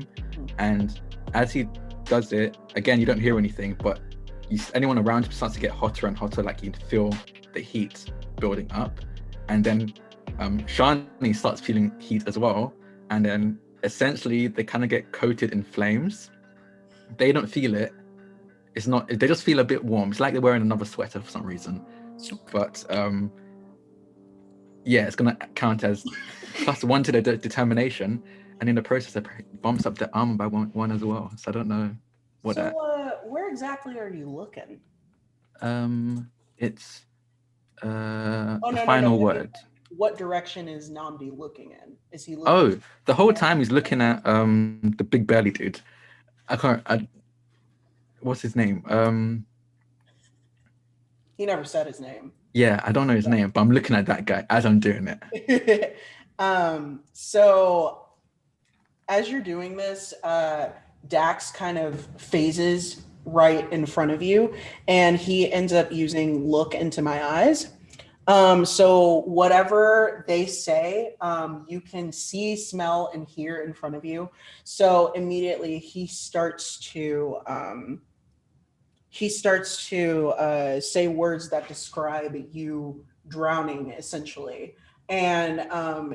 S2: And as he does it, again, you don't hear anything, but anyone around him starts to get hotter and hotter. Like you feel the heat building up, and then Shani starts feeling heat as well, and then essentially they kind of get coated in flames. They don't feel it. It's not. They just feel a bit warm. It's like they're wearing another sweater for some reason. But yeah, it's gonna count as +1 to their determination, and in the process, it bumps up their armor by one as well. So I don't know what
S1: So,
S2: that.
S1: where exactly are you looking?
S2: It's
S1: No,
S2: the final word.
S1: What direction is Namdi looking in? Is he looking?
S2: Oh, the whole time he's looking at the big belly dude. What's his name?
S1: He never said his name.
S2: Yeah, I don't know his name, but I'm looking at that guy as I'm doing it.
S1: So as you're doing this, Dax kind of phases right in front of you, and he ends up using "look into my eyes." So whatever they say, you can see, smell, and hear in front of you. So immediately he starts to say words that describe you drowning, essentially. And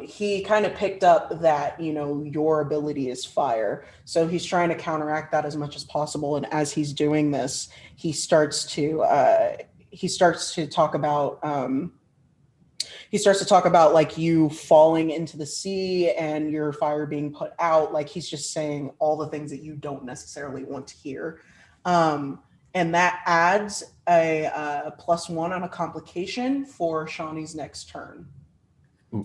S1: he kind of picked up that, your ability is fire. So he's trying to counteract that as much as possible. And as he's doing this, he starts to talk about like you falling into the sea and your fire being put out. Like he's just saying all the things that you don't necessarily want to hear. And that adds a +1 on a complication for Shawnee's next turn.
S2: Ooh,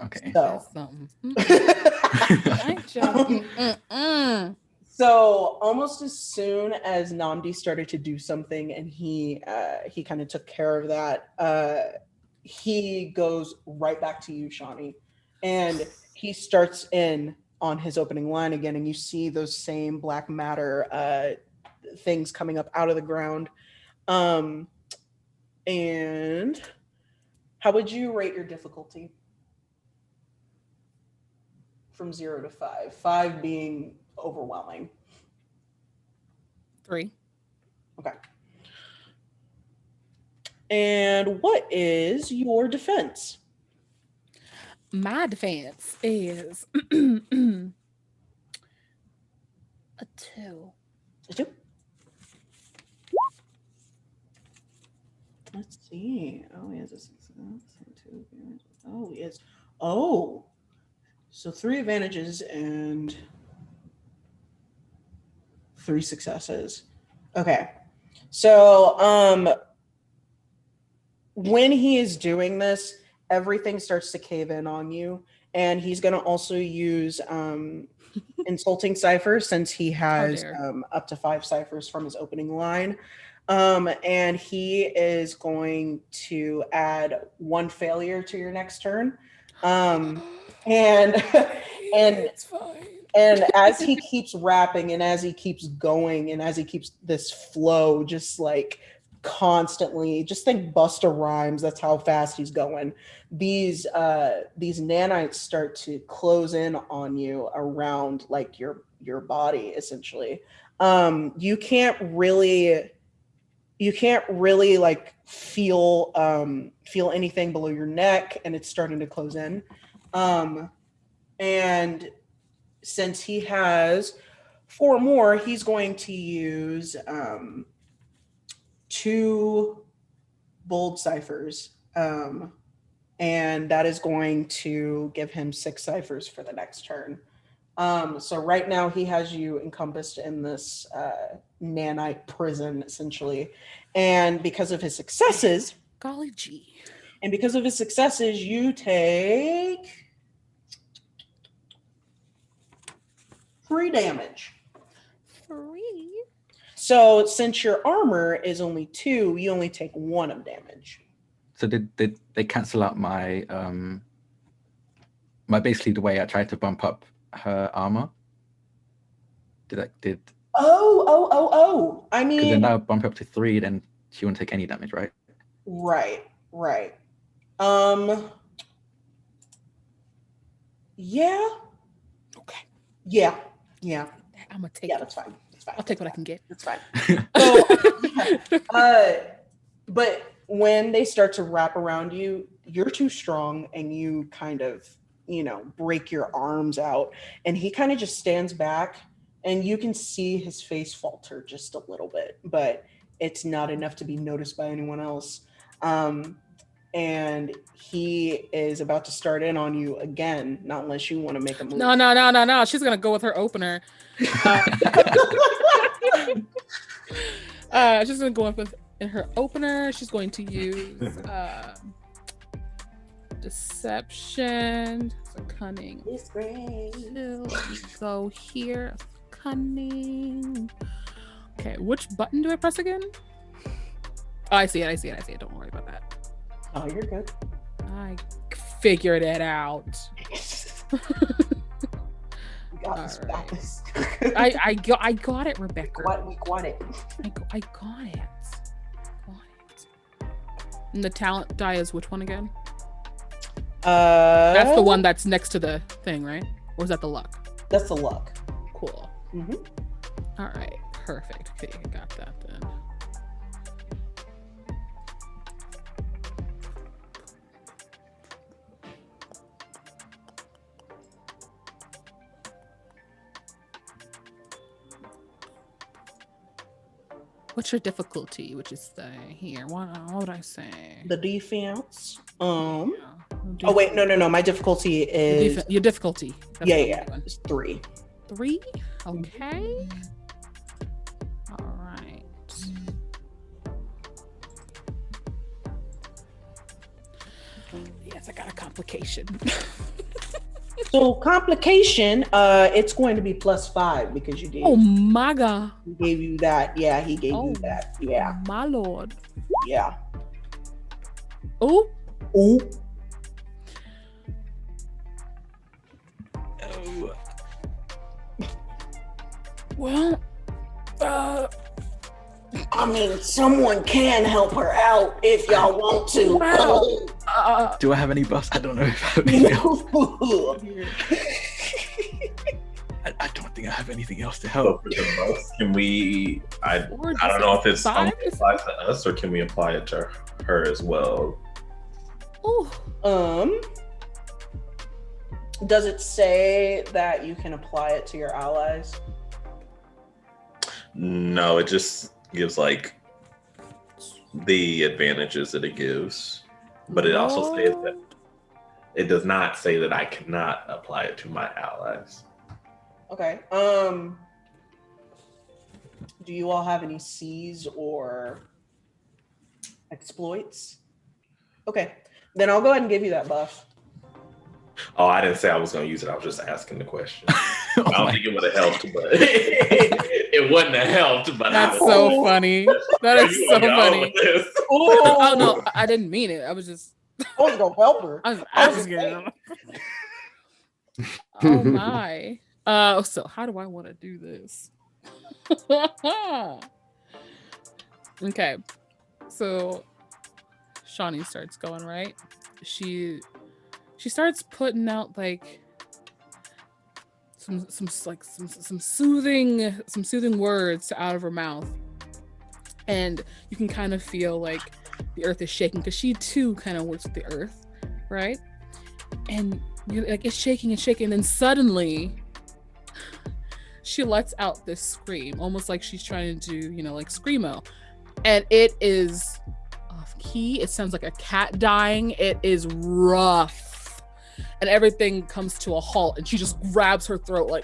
S2: okay.
S1: So, so almost as soon as Namdi started to do something and he kind of took care of that, he goes right back to you, Shawnee. And he starts in on his opening line again, and you see those same black matter things coming up out of the ground. And how would you rate your difficulty? From 0 to 5. 5 being overwhelming.
S5: 3.
S1: Okay. And what is your defense?
S5: My defense is a 2.
S1: A 2. Let's see. Oh, he has a 6. 2. Oh, he is. Oh. So 3 advantages and 3 successes. Okay. So when he is doing this, everything starts to cave in on you. And he's going to also use insulting cipher, since he has up to 5 ciphers from his opening line. And he is going to add 1 failure to your next turn. And
S5: it's fine.
S1: And as he keeps rapping and as he keeps going and as he keeps this flow, just like constantly, just think Busta Rhymes, that's how fast he's going. These nanites start to close in on you around like your body, essentially. You can't really like feel anything below your neck, and it's starting to close in. And since he has 4 more, he's going to use 2 bold ciphers. and that is going to give him 6 ciphers for the next turn. So right now he has you encompassed in this nanite prison, essentially. And because of his successes,
S5: Golly gee.
S1: you take 3 damage.
S5: 3.
S1: So since your armor is only 2, you only take 1 of damage.
S2: So did they cancel out my basically the way I tried to bump up her armor? Did
S1: Oh. I
S2: because then
S1: mean,
S2: that would bump up to 3, then she wouldn't take any damage, right?
S1: right. Yeah.
S5: Okay.
S1: Yeah.
S5: I'm gonna take
S1: Yeah,
S5: it.
S1: that's fine.
S5: I'll take what I can get.
S1: That's fine. So, but when they start to wrap around you, you're too strong and you kind of, break your arms out. And he kind of just stands back and you can see his face falter just a little bit, but it's not enough to be noticed by anyone else. And he is about to start in on you again, not unless you want to make a move.
S5: No. She's gonna go with her opener. She's gonna go up with in her opener. She's going to use deception, so cunning.
S1: It's great.
S5: Go here, cunning. Okay, which button do I press again? Oh, I see it. Don't worry about that.
S1: Oh, you're good.
S5: I figured it out.
S1: You got this.
S5: All
S1: Got this.
S5: I got it, Rebecca.
S1: We got it.
S5: I got it. And the talent die is which one again? That's the one that's next to the thing, right? Or is that the luck?
S1: That's the luck.
S5: Cool.
S1: Mm-hmm.
S5: All right, perfect. Okay, I got that then. What's your difficulty? Which is the here. What would I say?
S1: The defense.
S5: Yeah.
S1: Oh wait, no. My difficulty is
S5: Your difficulty. That's
S1: yeah.
S5: what I'm doing.
S1: It's 3.
S5: 3? Okay. All right. Yes, I got a complication.
S1: So complication, it's going to be +5 because you did.
S5: Oh my god.
S1: He gave you that. Yeah, he gave
S5: Oh.
S1: you that. Yeah.
S5: My lord.
S1: Yeah.
S5: Oh.
S1: Ooh.
S5: Well,
S1: I mean, someone can help her out if y'all want to.
S5: wow.
S2: Do I have any buffs? I don't know if I have anything else. I don't think I have anything else to
S4: So
S2: help.
S4: for the buffs, can we? I don't know if it's only applies to us or can we apply it to her as well?
S5: Ooh.
S1: Does it say that you can apply it to your allies?
S4: No, it just gives like the advantages that it gives, but it also says that it does not say that I cannot apply it to my allies.
S1: Okay. Do you all have any C's or exploits? Okay. Then I'll go ahead and give you that buff.
S4: Oh, I didn't say I was going to use it. I was just asking the question.
S2: Oh
S4: I don't
S2: my-
S4: think it would have helped, but it wouldn't have helped. But
S5: That's
S4: I
S5: so funny. That
S4: Where
S5: is
S4: you
S5: so
S4: gonna go
S5: funny.
S4: with this?
S5: Oh no, I didn't mean it. I was just
S1: I was gonna help her.
S5: I was asking. Oh my. So how do I want to do this? Okay. So Shawnee starts going, right? She starts putting out like some soothing words out of her mouth. And you can kind of feel like the earth is shaking because she too kind of works with the earth, right? And you're like, it's shaking and shaking. And then suddenly she lets out this scream, almost like she's trying to do, like screamo. And it is off key. It sounds like a cat dying. It is rough. And everything comes to a halt, and she just grabs her throat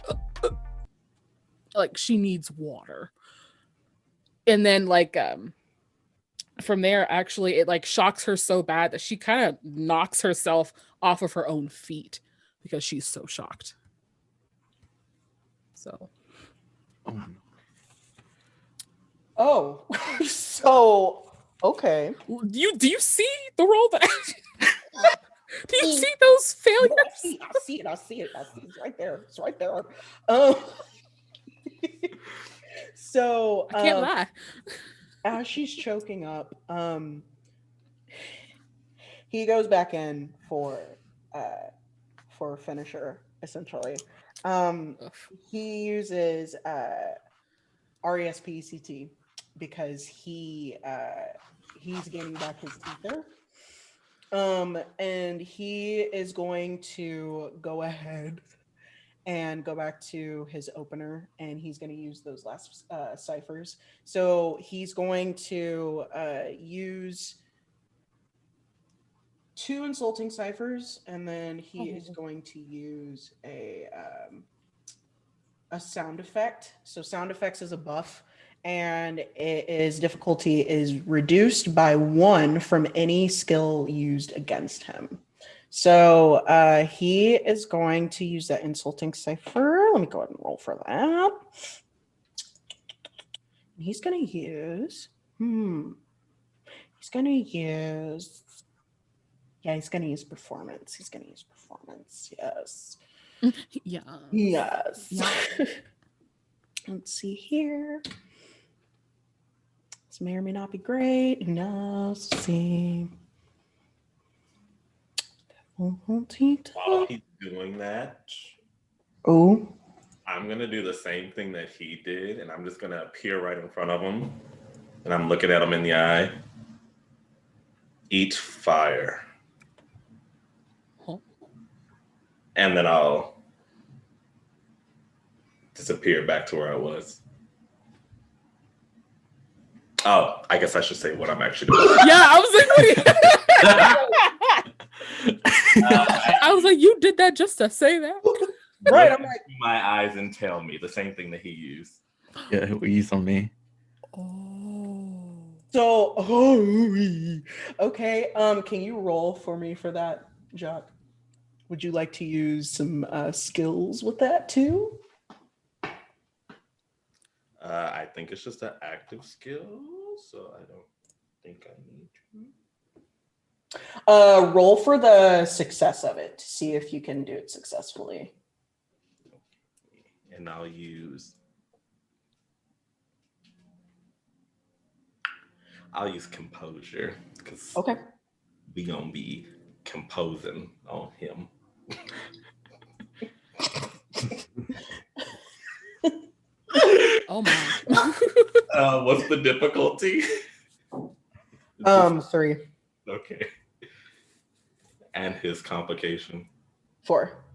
S5: like she needs water. And then from there, actually, it like shocks her so bad that she kind of knocks herself off of her own feet because she's so shocked. So
S2: Oh, no.
S1: Oh, so okay.
S5: do you see the role that do you see those failures?
S1: No, I see it. It's right there. It's right there. Um, so
S5: I can't lie.
S1: as she's choking up, he goes back in for a finisher, essentially. He uses RESPECT because he's gaining back his ether. And he is going to go ahead and go back to his opener, and he's going to use those last ciphers. So he's going to use 2 insulting ciphers, and then he is going to use a sound effect. So sound effects is a buff, and his difficulty is reduced by 1 from any skill used against him. So he is going to use that insulting cipher. Let me go ahead and roll for that. He's going to use, he's going to use performance. Yes.
S5: Yeah.
S1: Yes.
S5: Yeah.
S1: Let's see here. This may or may not be great. No, let's see.
S4: While he's doing that,
S1: Oh.
S4: I'm gonna do the same thing that he did, and I'm just gonna appear right in front of him, and I'm looking at him in the eye. Eat fire.
S5: Huh?
S4: And then I'll disappear back to where I was. Oh, I guess I should say what I'm actually doing.
S5: Yeah, I was like, I was like, you did that just to say that?
S1: Right,
S4: Look
S1: I'm like,
S4: into my eyes and tell me the same thing that he used.
S2: Yeah, he'll use on me.
S5: Oh.
S1: so okay. Can you roll for me for that, Jacques? Would you like to use some skills with that too?
S4: I think it's just an active skill, so I don't think I need to.
S1: Roll for the success of it to see if you can do it successfully.
S4: And I'll use composure because
S1: Okay.
S4: we gonna be composing on him.
S5: Oh my.
S4: What's the difficulty?
S1: 3.
S4: Okay. And his complication.
S1: 4.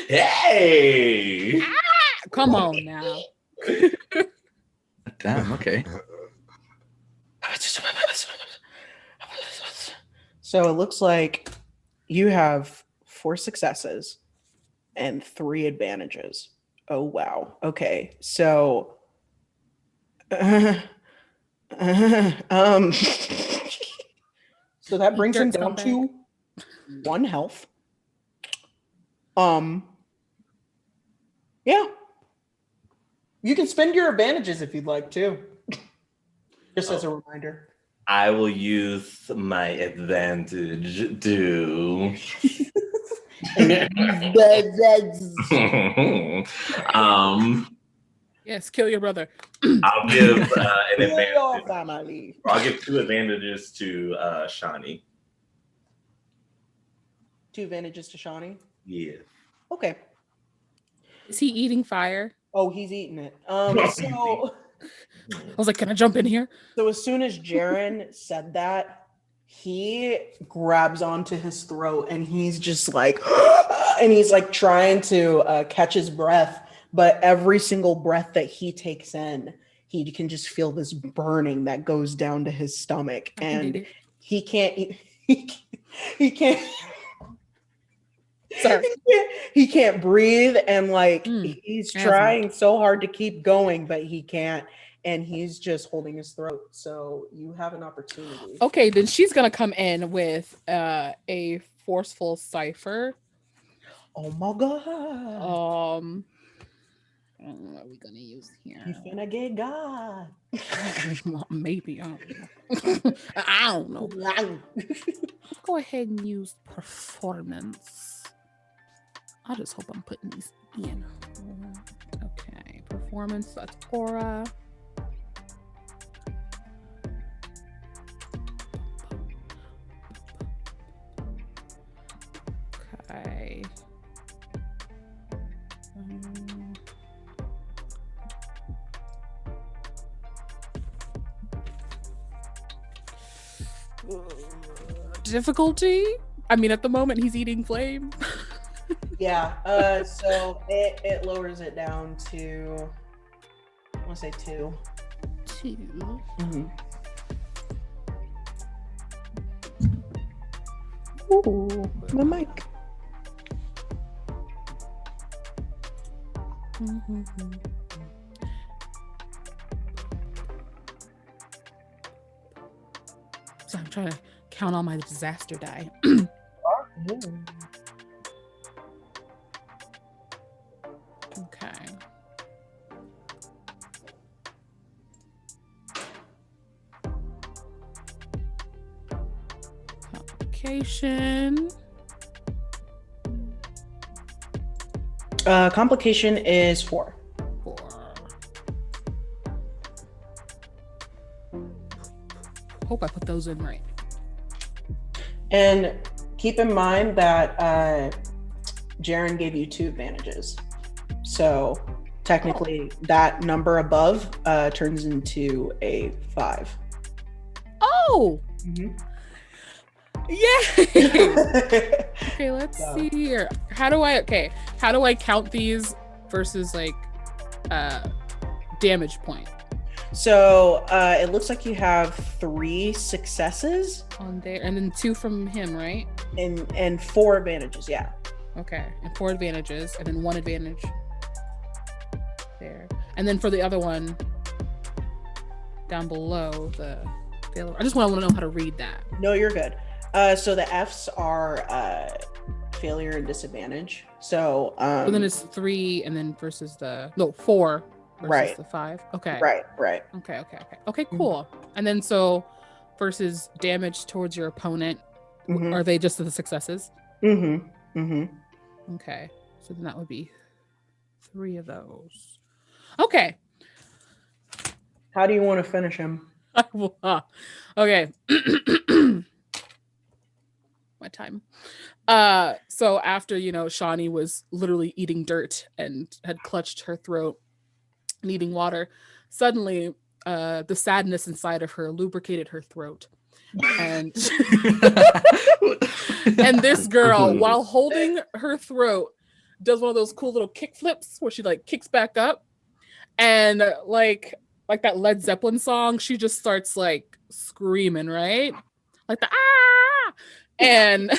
S4: Hey!
S5: Come on now.
S2: Damn, okay.
S1: So it looks like you have 4 successes and 3 advantages. Oh, wow. Okay. So, so that brings him
S5: Dirt
S1: down
S5: scumbag.
S1: to 1 health. Yeah. You can spend your advantages if you'd like to. Just as a reminder.
S4: I will use my advantage to
S5: Yes, kill your brother.
S4: I'll give an
S1: Kill your
S4: advantage.
S1: family.
S4: I'll give 2 advantages to Shani.
S1: 2 advantages to Shawnee.
S4: Yeah.
S1: Okay.
S5: Is he eating fire?
S1: Oh, he's eating it. So
S5: I was like, can I jump in here?
S1: So as soon as Jaren said that, he grabs onto his throat and he's just like, and he's like trying to catch his breath. But every single breath that he takes in, he can just feel this burning that goes down to his stomach,
S5: I can dig
S1: and
S5: it.
S1: he can't he can't
S5: Sorry.
S1: he can't breathe, and like
S5: Mm,
S1: he's
S5: asthma.
S1: trying so hard to keep going, but he can't, and he's just holding his throat. So you have an opportunity.
S5: Okay, then she's gonna come in with a forceful cipher.
S1: Oh my god.
S5: I don't know what are we gonna use here?
S1: You finna get God.
S5: Maybe I don't know. I don't know. Let's go ahead and use performance. I just hope I'm putting these in. Okay, performance. That's aura. Okay. Difficulty? I mean, at the moment, he's eating flame.
S1: Yeah. So it lowers it down to, I want to say 2.
S5: 2.
S1: Mm-hmm.
S5: Ooh,
S1: My mic.
S5: So I'm trying to count all my disaster die. Okay. Complication.
S1: Complication is 4.
S5: 4. Hope I put those in right.
S1: And keep in mind that Jaren gave you 2 advantages. So technically that number above turns into a 5.
S5: Oh!
S1: Mm-hmm.
S5: Yay! Okay, let's
S1: Yeah.
S5: see here. How do I count these versus like damage point
S1: So it looks like you have 3 successes
S5: on there, and then 2 from him, right?
S1: and 4 advantages. Yeah.
S5: Okay, and 4 advantages, and then 1 advantage there, and then for the other one down below the failure. I just want to know how to read that.
S1: No, you're good. So the F's are failure and disadvantage. So
S5: So then it's 3, and then versus 4 versus
S1: Right.
S5: the 5. Okay.
S1: right.
S5: Okay, cool. And then so versus damage towards your opponent,
S1: Mhm.
S5: are they just the successes?
S1: Mm-hmm.
S5: Okay. So then that would be 3 of those. Okay.
S1: How do you want to finish him?
S5: Okay. My time. So after, Shawnee was literally eating dirt and had clutched her throat and eating water, suddenly the sadness inside of her lubricated her throat. And and this girl, while holding her throat, does one of those cool little kick flips where she like kicks back up, and like that Led Zeppelin song, she just starts like screaming, right? Like the ah, and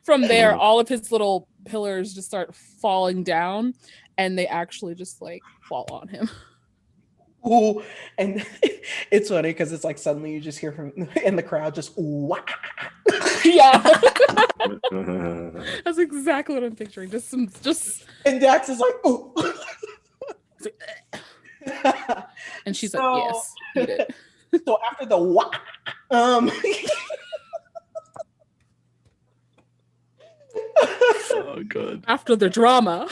S5: from there, all of his little pillars just start falling down, and they actually just like fall on him.
S1: Ooh, and it's funny because it's like suddenly you just hear from in the crowd just ooh,
S5: Yeah, that's exactly what I'm picturing. Just
S1: and Dax is like ooh.
S5: and she's
S1: So-
S5: like, yes, eat it.
S1: So after the
S2: Oh god.
S5: After the drama.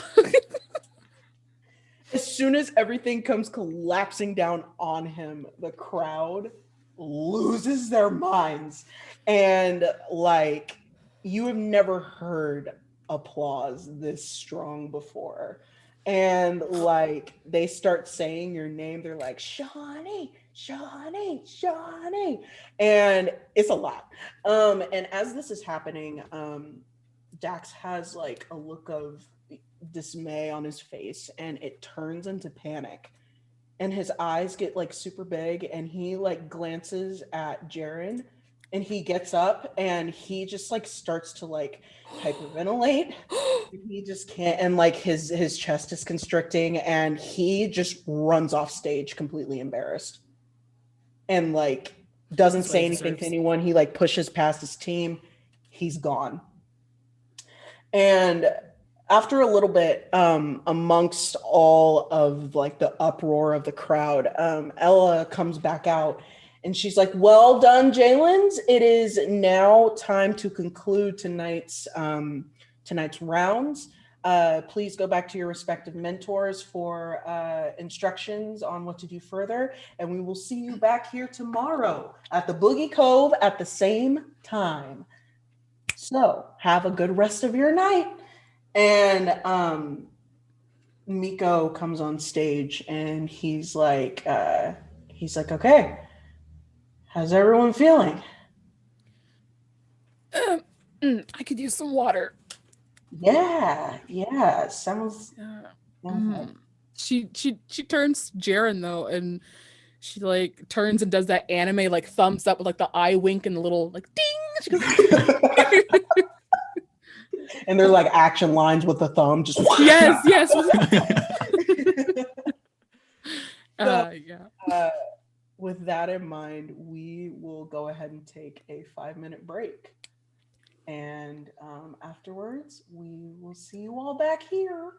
S1: as soon as everything comes collapsing down on him, the crowd loses their minds. And like, you have never heard applause this strong before. And like, they start saying your name. They're like, Shawnee, Shawnee, Shawnee. And it's a lot. And as this is happening, Dax has like a look of dismay on his face, and it turns into panic. And his eyes get like super big, and he like glances at Jaren, and he gets up and he just like starts to like hyperventilate. He just can't, and like his chest is constricting, and he just runs off stage completely embarrassed, and like doesn't
S5: That's what he
S1: say anything to
S5: deserves.
S1: anyone. He like pushes past his team. He's gone. And after a little bit, amongst all of like the uproar of the crowd, Ella comes back out and she's like, "Well done, Jalen's. It is now time to conclude tonight's rounds. Please go back to your respective mentors for instructions on what to do further, and we will see you back here tomorrow at the Boogie Cove at the same time. So have a good rest of your night." And Miko comes on stage and he's like, "Okay, how's everyone feeling?"
S5: I could use some water.
S1: Yeah, sounds like
S5: She turns to Jaren though, and she like turns and does that anime like thumbs up with like the eye wink and the little like ding. She goes,
S1: and they're like action lines with the thumb, just
S5: yes. Yeah.
S1: With that in mind, we will go ahead and take a 5-minute break. And afterwards, we will see you all back here.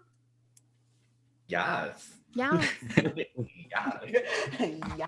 S4: Yes.
S5: Yeah.
S4: Yeah.
S1: Yeah.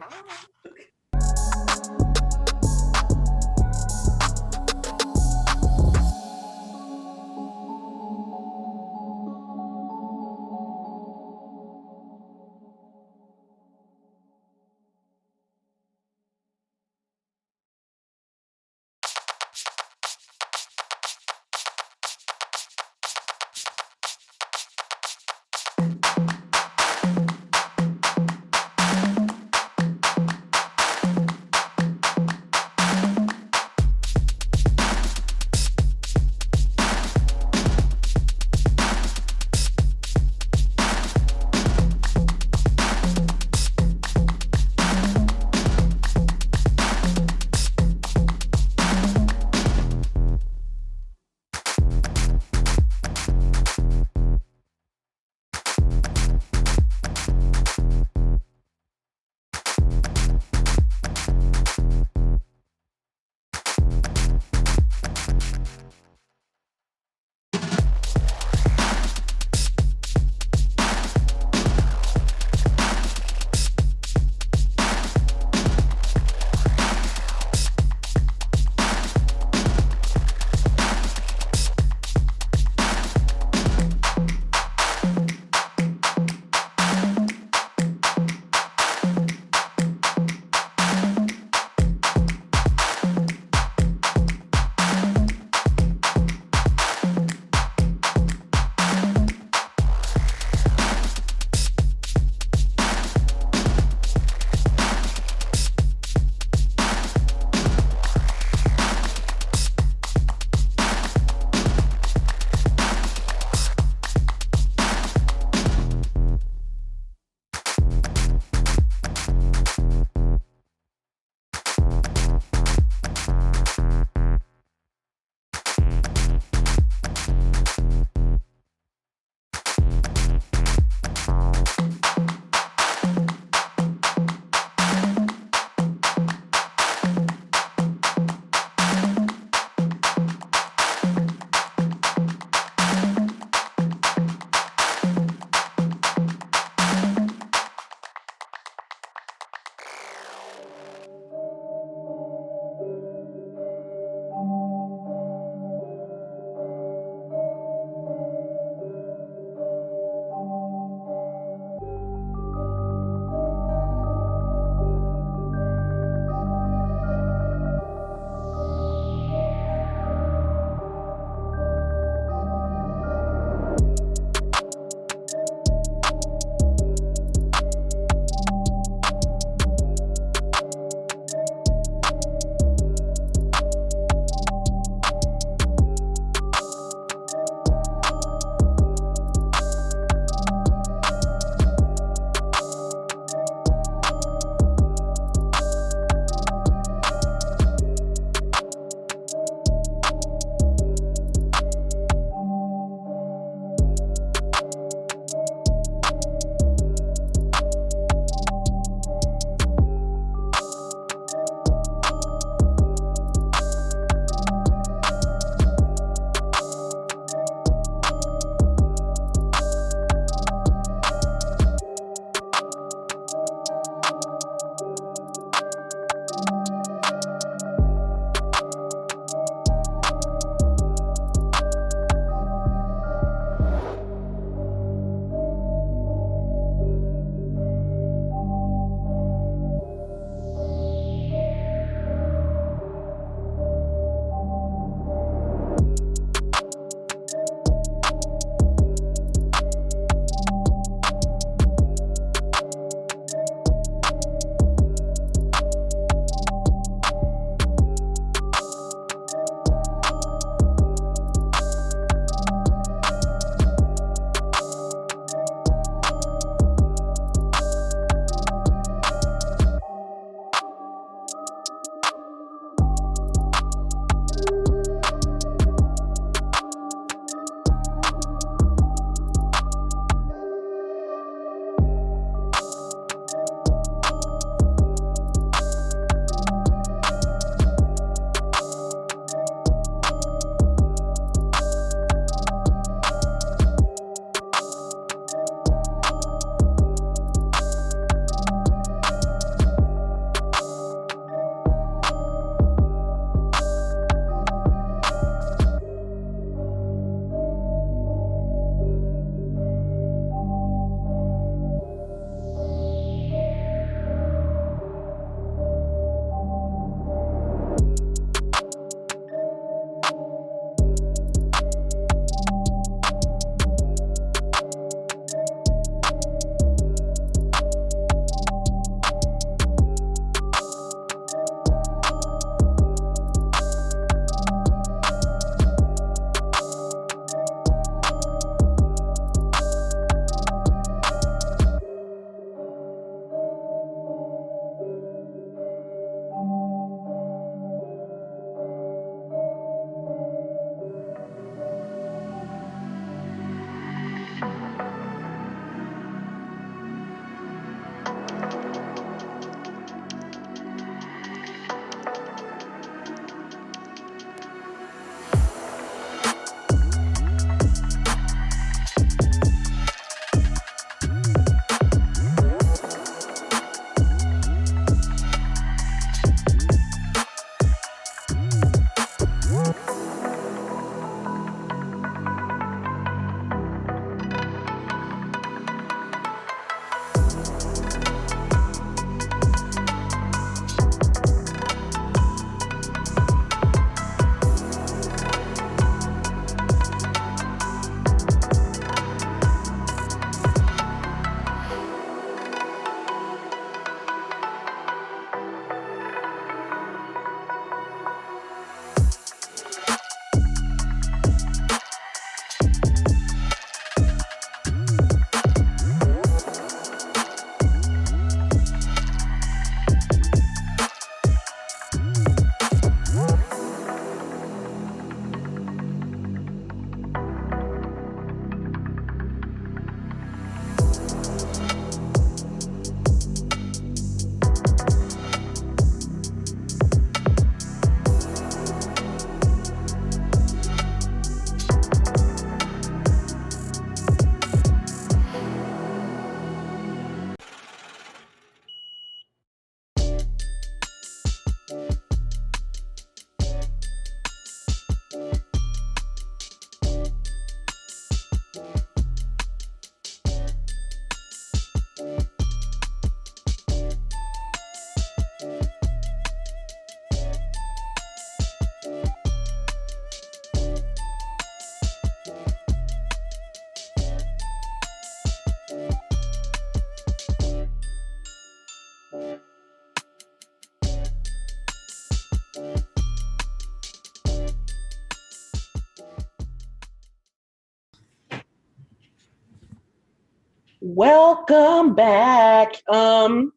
S1: Welcome back. That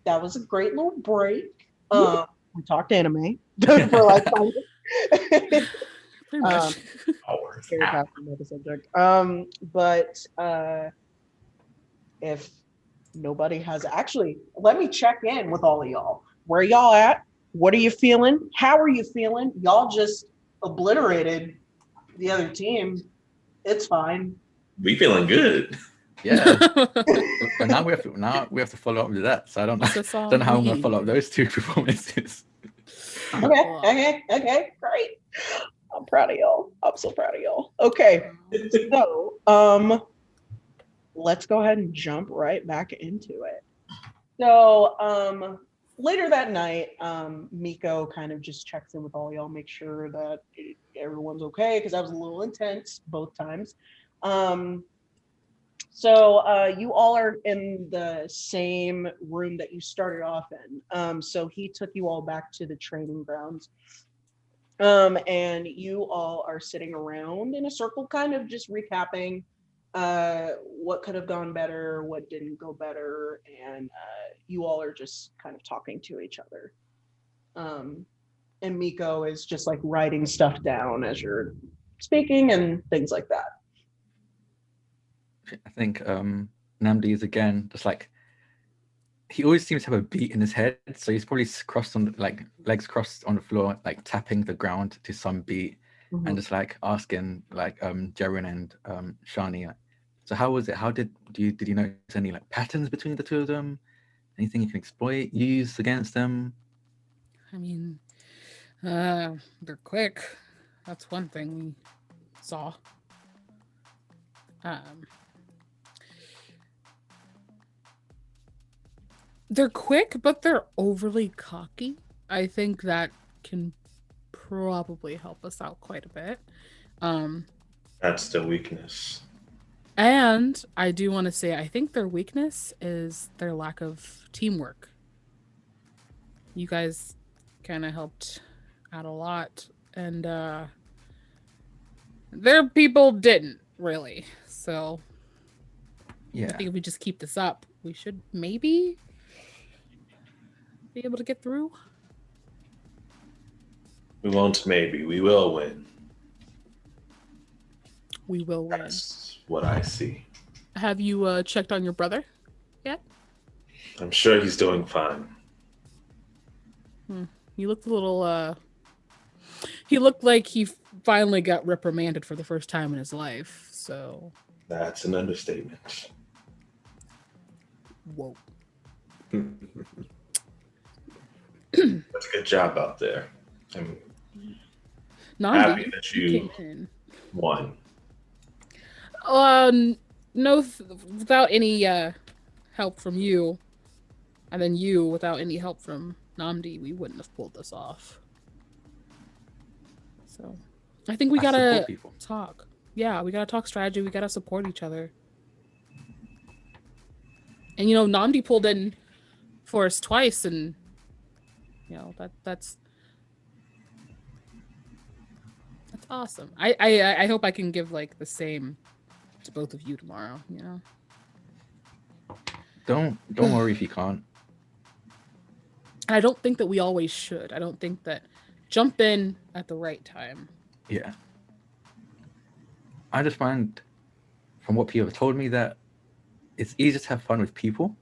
S1: was a great little break. We talked anime for like 5 minutes.
S5: Pretty much.
S4: Hours.
S1: Very passionate subject. But if nobody has actually, let me check in with all of y'all. Where y'all at? What are you feeling? How are you feeling? Y'all just obliterated the other team. It's fine.
S4: We feeling good.
S2: Yeah. And now we have to follow up with that. So I don't know,
S5: What's this all
S2: don't know how I'm gonna
S5: mean?
S2: follow up those two performances.
S1: Okay, great. I'm proud of y'all. I'm so proud of y'all. Okay, so let's go ahead and jump right back into it. So later that night, Miko kind of just checks in with all y'all, make sure that everyone's okay, because that was a little intense both times. So you all are in the same room that you started off in. So he took you all back to the training grounds. And you all are sitting around in a circle, kind of just recapping what could have gone better, what didn't go better, and you all are just kind of talking to each other. And Miko is just like writing stuff down as you're speaking and things like that.
S2: I think Namdi is again just like, he always seems to have a beat in his head, so he's probably crossed on like legs crossed on the floor, like tapping the ground to some beat, and just like asking like Jaren and Shani, so how was it? How did you notice any like patterns between the two of them? Anything you can exploit, use against them?
S5: I mean, they're quick. That's one thing we saw. They're quick, but they're overly cocky. I think that can probably help us out quite a bit.
S4: That's the weakness.
S5: And I do want to say, I think their weakness is their lack of teamwork. You guys kind of helped out a lot, and their people didn't really. So
S2: Yeah,
S5: I think if we just keep this up, we should maybe be able to get through.
S4: We won't maybe. We will win.
S5: We will win.
S4: That's what I see.
S5: Have you checked on your brother yet?
S4: I'm sure he's doing fine.
S5: He looked a little he looked like he finally got reprimanded for the first time in his life. So
S4: That's an understatement.
S5: whoa.
S4: That's a good job out there. I'm
S5: Nandi
S4: happy that you
S5: came in.
S4: won.
S5: No, without any help from you, and then you without any help from Namdi, we wouldn't have pulled this off. So, I think we gotta talk. Yeah, we gotta talk strategy. We gotta support each other. And Namdi pulled in for us twice, and that's awesome. I hope I can give like the same to both of you tomorrow.
S2: Don't worry if you can't.
S5: And I don't think that we always should. I don't think that jump in at the right time.
S2: Yeah. I just find from what people have told me that it's easier to have fun with people.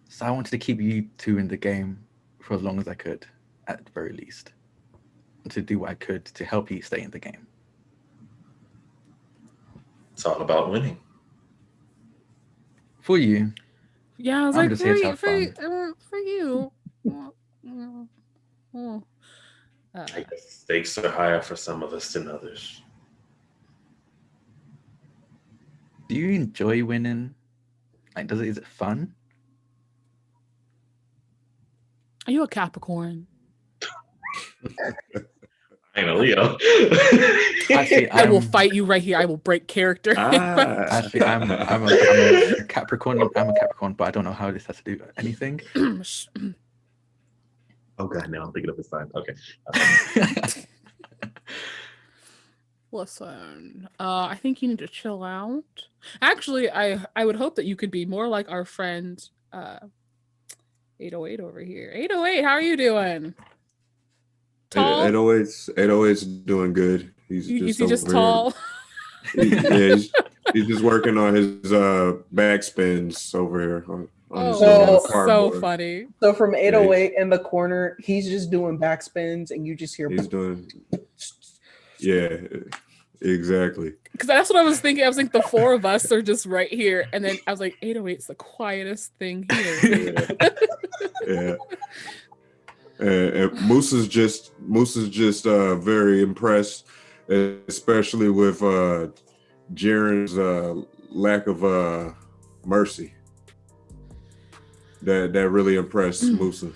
S2: So I wanted to keep you two in the game for as long as I could, at the very least. To do what I could to help you stay in the game.
S4: It's all about winning.
S2: For you.
S5: Yeah, I was
S2: I'm
S5: like,
S2: just here to have fun.
S5: For you.
S4: I guess the stakes are higher for some of us than others.
S2: Do you enjoy winning? Like, is it fun?
S5: Are you a Capricorn?
S4: I'm a Leo.
S2: Actually,
S5: I will fight you right here. I will break character.
S2: Actually, I'm a Capricorn. I'm a Capricorn, but I don't know how this has to do with anything.
S4: Oh god, now I'm thinking of a sign. Okay.
S5: Listen, I think you need to chill out. Actually, I would hope that you could be more like our friend 808 over here. 808, how are you doing? Tall?
S3: 808's doing good. He's
S5: Is
S3: just
S5: he just
S3: over here.
S5: tall?
S3: Yeah, he's just working on his back spins over here on his
S5: Oh, that's so
S3: cardboard.
S5: funny.
S1: So from 808 in the corner, he's just doing backspins, and you just hear.
S3: He's doing. Yeah, exactly.
S5: Because that's what I was thinking. I was like, the four of us are just right here. And then I was like, 808's the quietest thing here.
S3: Yeah. And Moose is just very impressed, especially with Jaren's lack of mercy. That really impressed Musa.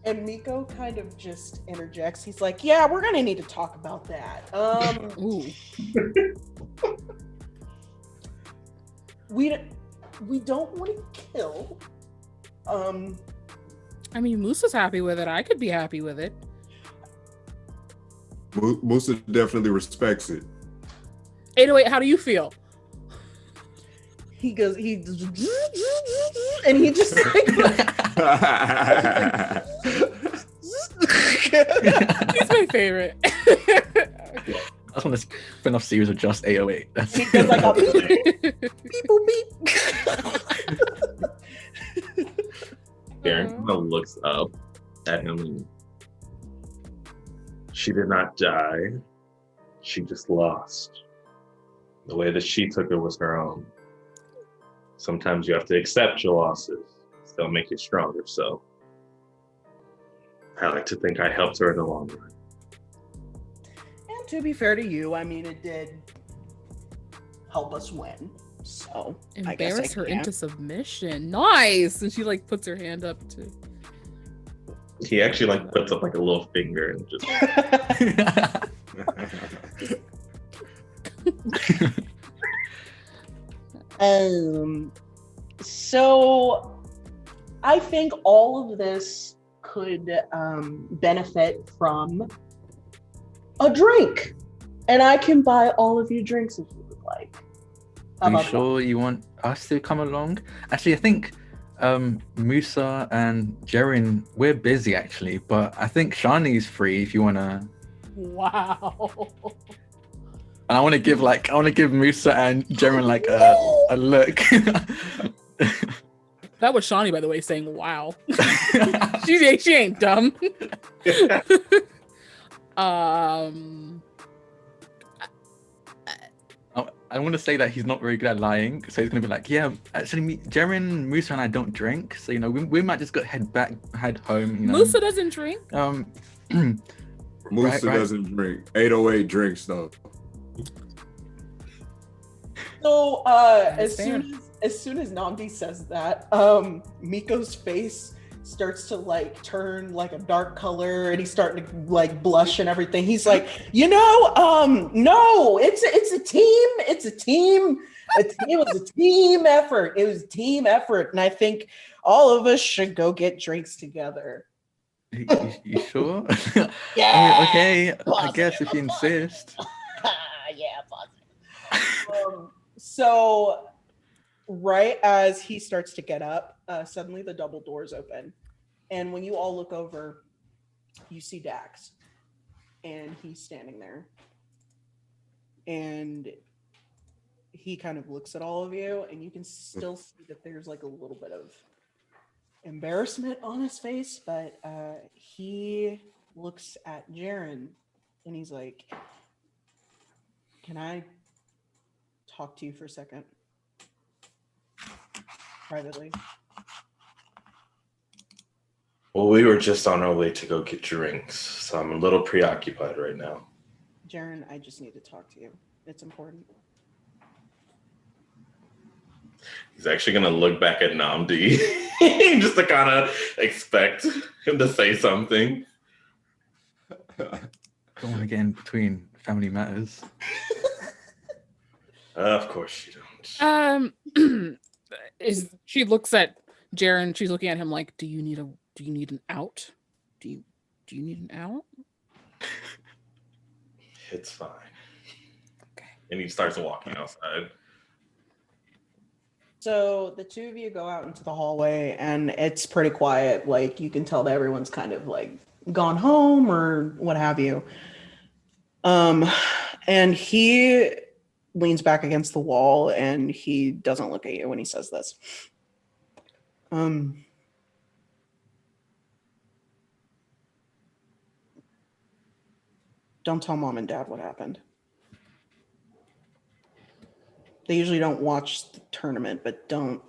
S1: And Miko kind of just interjects. He's like, "Yeah, we're gonna need to talk about that.
S5: Ooh.
S1: We don't want to kill.
S5: I mean, Moose is happy with it. I could be happy with it.
S3: Musa definitely respects it.
S5: 808, how do you feel?
S1: He goes, and he just like,
S5: he's my favorite.
S2: That's one of the spin-off series of just 808. That's
S1: he goes like a beep, beep, boop, beep.
S4: Karen kind of looks up at him and she did not die. She just lost. The way that she took it was her own. Sometimes you have to accept your losses. They'll make you stronger. So I like to think I helped her in the long run.
S1: And to be fair to you, I mean, it did help us win. So I guess
S5: Embarrass her
S1: can.
S5: into submission. Nice. And she like puts her hand up to.
S4: He actually like puts up like a little finger and just
S1: So I think all of this could benefit from a drink, and I can buy all of you drinks if you would like. How
S2: Are you
S1: about
S2: sure you want us to come along? Actually, I think Musa and Jaren, we're busy actually, but I think Shani's free if you wanna.
S5: Wow.
S2: And I want to give Musa and Jaren like a look.
S5: That was Shawnee, by the way, saying wow. she ain't dumb.
S2: I want to say that he's not very good at lying, so he's gonna be like, yeah, actually, Jaren, Musa, and I don't drink, so you know, we might just go head home. You know?
S5: Musa doesn't drink.
S3: Musa doesn't drink. 808 drinks though.
S1: So as soon as Namdi says that, Miko's face starts to like turn like a dark color, and he's starting to like blush and everything. He's like, no, it's a team. It's a team. It was a team effort. It was a team effort, and I think all of us should go get drinks together.
S2: You sure?
S1: Yeah.
S2: I mean, okay,
S1: Positive.
S2: I guess if you insist.
S1: Yeah, positive. So right as he starts to get up, suddenly the double doors open. And when you all look over, you see Dax. And he's standing there. And he kind of looks at all of you, and you can still see that there's like a little bit of embarrassment on his face, but he looks at Jaren and he's like, "Can I talk to you for a second? Privately."
S4: Well, we were just on our way to go get drinks, so I'm a little preoccupied right now.
S1: Jaren, I just need to talk to you. It's important.
S4: He's actually gonna look back at Namdi just to kind of expect him to say something.
S2: Don't want to get in between family matters.
S4: Of course you don't.
S5: She looks at Jaren. She's looking at him like, do you need an out? Do you need an out?
S4: It's fine. And he starts walking outside.
S1: So the two of you go out into the hallway and it's pretty quiet. Like you can tell that everyone's kind of like gone home or what have you. And he leans back against the wall and he doesn't look at you when he says this. Don't tell mom and dad what happened. They usually don't watch the tournament, but don't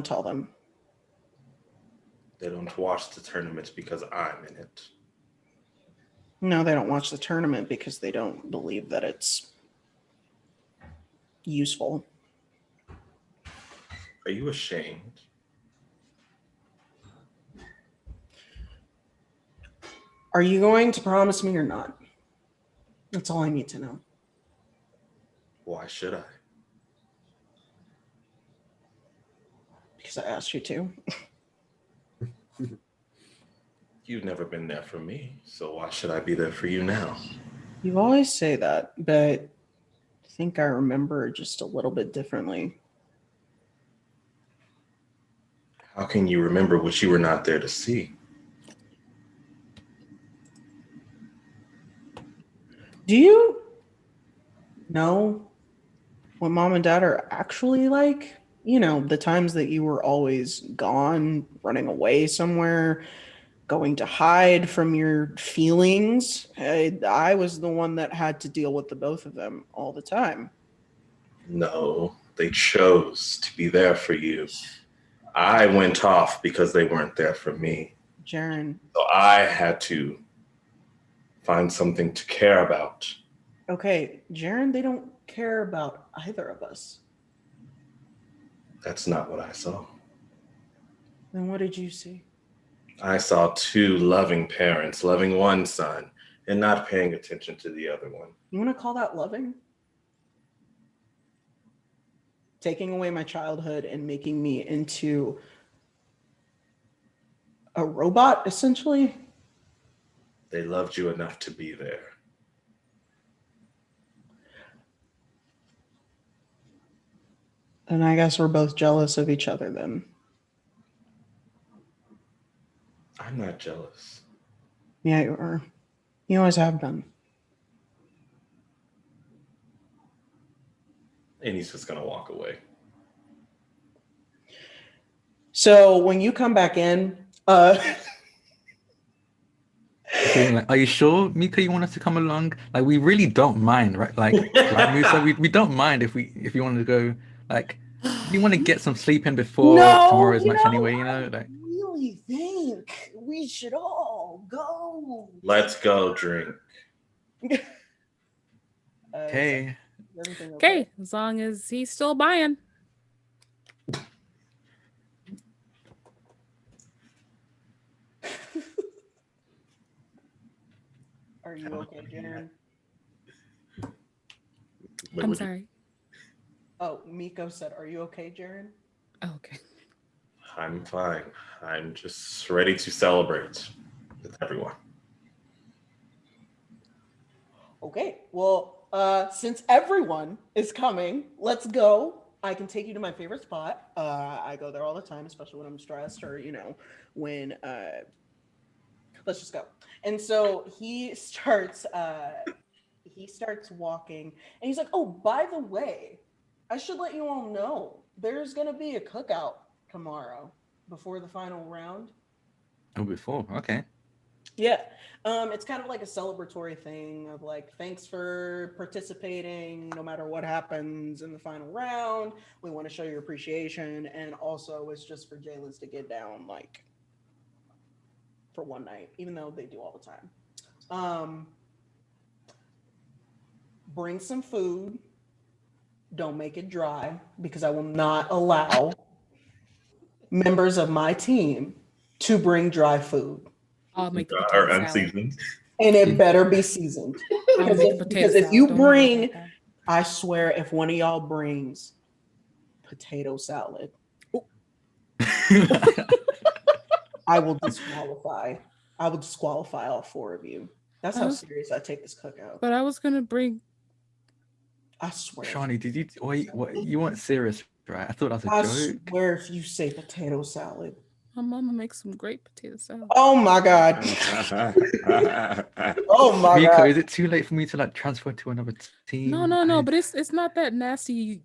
S1: tell them.
S4: They don't watch the tournament because I'm in it.
S1: No, they don't watch the tournament because they don't believe that it's useful.
S4: Are you ashamed?
S1: Are you going to promise me or not? That's all I need to know.
S4: Why should I?
S1: Because I asked you to.
S4: You've never been there for me, so why should I be there for you now?
S1: You always say that, but I think I remember just a little bit differently.
S4: How can you remember what you were not there to see?
S1: Do you know what mom and dad are actually like? You know, the times that you were always gone, running away somewhere, going to hide from your feelings. I was the one that had to deal with the both of them all the time.
S4: No, they chose to be there for you. I went off because they weren't there for me.
S1: Jaren,
S4: So I had to find something to care about.
S1: okay, Jaren, they don't care about either of us.
S4: That's not what I saw.
S1: Then what did you see?
S4: I saw two loving parents loving one son and not paying attention to the other one.
S1: You want to call that loving? Taking away my childhood and making me into a robot, essentially?
S4: They loved you enough to be there.
S1: And I guess we're both jealous of each other then.
S4: I'm not jealous.
S1: Yeah, you are. You always have been.
S4: And he's just going to walk away.
S1: So when you come back in,
S2: Okay, like, are you sure, Mika, you want us to come along? Like, we really don't mind, right? Like Musa, we don't mind if you want to go. Like, we want to get some sleep in before tomorrow's match anyway. You know, like.
S1: I really think we should all go.
S4: Let's go drink.
S2: Okay.
S1: Everything
S5: Okay, as long as he's still buying.
S1: Are you okay, Jaren?
S5: I'm sorry.
S1: Oh, Miko said, "Are you okay, Jaren?"
S5: Oh, okay.
S4: I'm fine. I'm just ready to celebrate with everyone.
S1: Okay. Well, since everyone is coming, let's go. I can take you to my favorite spot. I go there all the time, especially when I'm stressed or, when let's just go. And so he starts walking and he's like, "Oh, by the way, I should let you all know there's going to be a cookout tomorrow before the final round."
S2: Oh, before. Okay.
S1: Yeah. It's kind of like a celebratory thing of like, thanks for participating no matter what happens in the final round. We want to show your appreciation. And also it's just for Jalen's to get down like for one night, even though they do all the time. Bring some food. Don't make it dry because I will not allow members of my team to bring dry food.
S5: I'll make the
S4: Or
S5: potato salad.
S4: unseasoned.
S1: And it better be seasoned.
S5: I'll make a potato
S1: Because if
S5: salad.
S1: you
S5: Don't worry
S1: bring,
S5: about that.
S1: I swear, if one of y'all brings potato salad, I will disqualify all four of you. That's
S5: I
S1: how
S5: was-
S1: serious I take this cookout.
S5: But I was gonna bring.
S1: I swear.
S2: Shawnee, did you wait? What you weren't serious, right? I thought that was a
S1: I
S2: joke.
S1: swear if you say potato salad.
S5: My mama makes some great potato salad.
S1: Oh my god. Oh my
S2: Miko,
S1: god.
S2: is it too late for me to like transfer to another team?
S5: No, but it's not that nasty.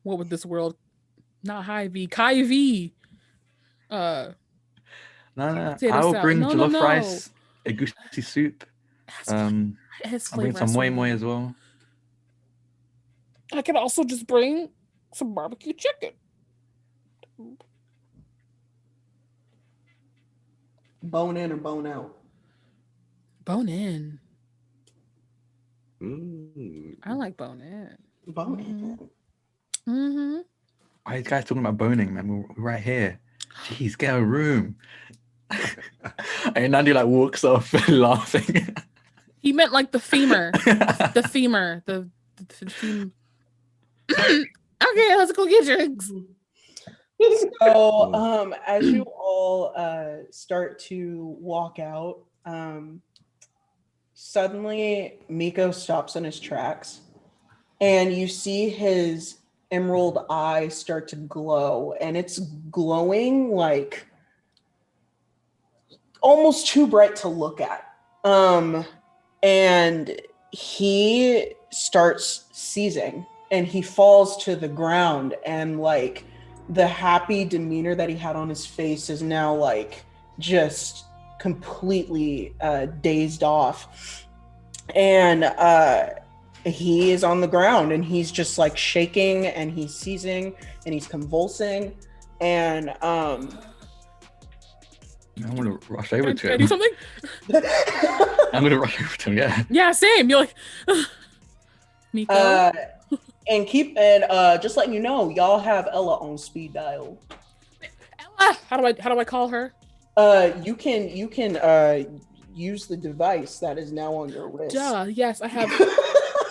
S5: What would this world? Not high V, Kai V.
S2: No.
S5: Potato
S2: I'll
S5: salad.
S2: bring
S5: No,
S2: jollof
S5: no.
S2: rice, egusi soup.
S5: It has
S2: I'll bring
S5: flavor. I
S2: some moi
S5: swear.
S2: moi as well.
S5: I can also just bring some barbecue chicken.
S1: Bone in or bone out?
S5: Bone in.
S3: Mm.
S5: I like bone in.
S1: Bone in.
S5: Mm-hmm.
S2: Why are you guys talking about boning, man? We're right here. Jeez, get a room. And Nandi like walks off laughing.
S5: He meant like the femur. The femur. The femur. Okay, let's go get drinks.
S1: So, as you all start to walk out, suddenly Miko stops in his tracks, and you see his emerald eye start to glow, and it's glowing like almost too bright to look at. And he starts seizing, and he falls to the ground, and like the happy demeanor that he had on his face is now like just completely dazed off. And he is on the ground, and he's just like shaking, and he's seizing, and he's convulsing. And
S2: I'm gonna rush over
S5: Can I
S2: to
S5: do
S2: him.
S5: something?
S2: I'm gonna rush over to him. Yeah.
S5: Yeah, same. You're like, Miko.
S1: And just letting you know, y'all have Ella on speed dial.
S5: Ella. How do I call her?
S1: You can use the device that is now on your wrist.
S5: Duh. Yes, I have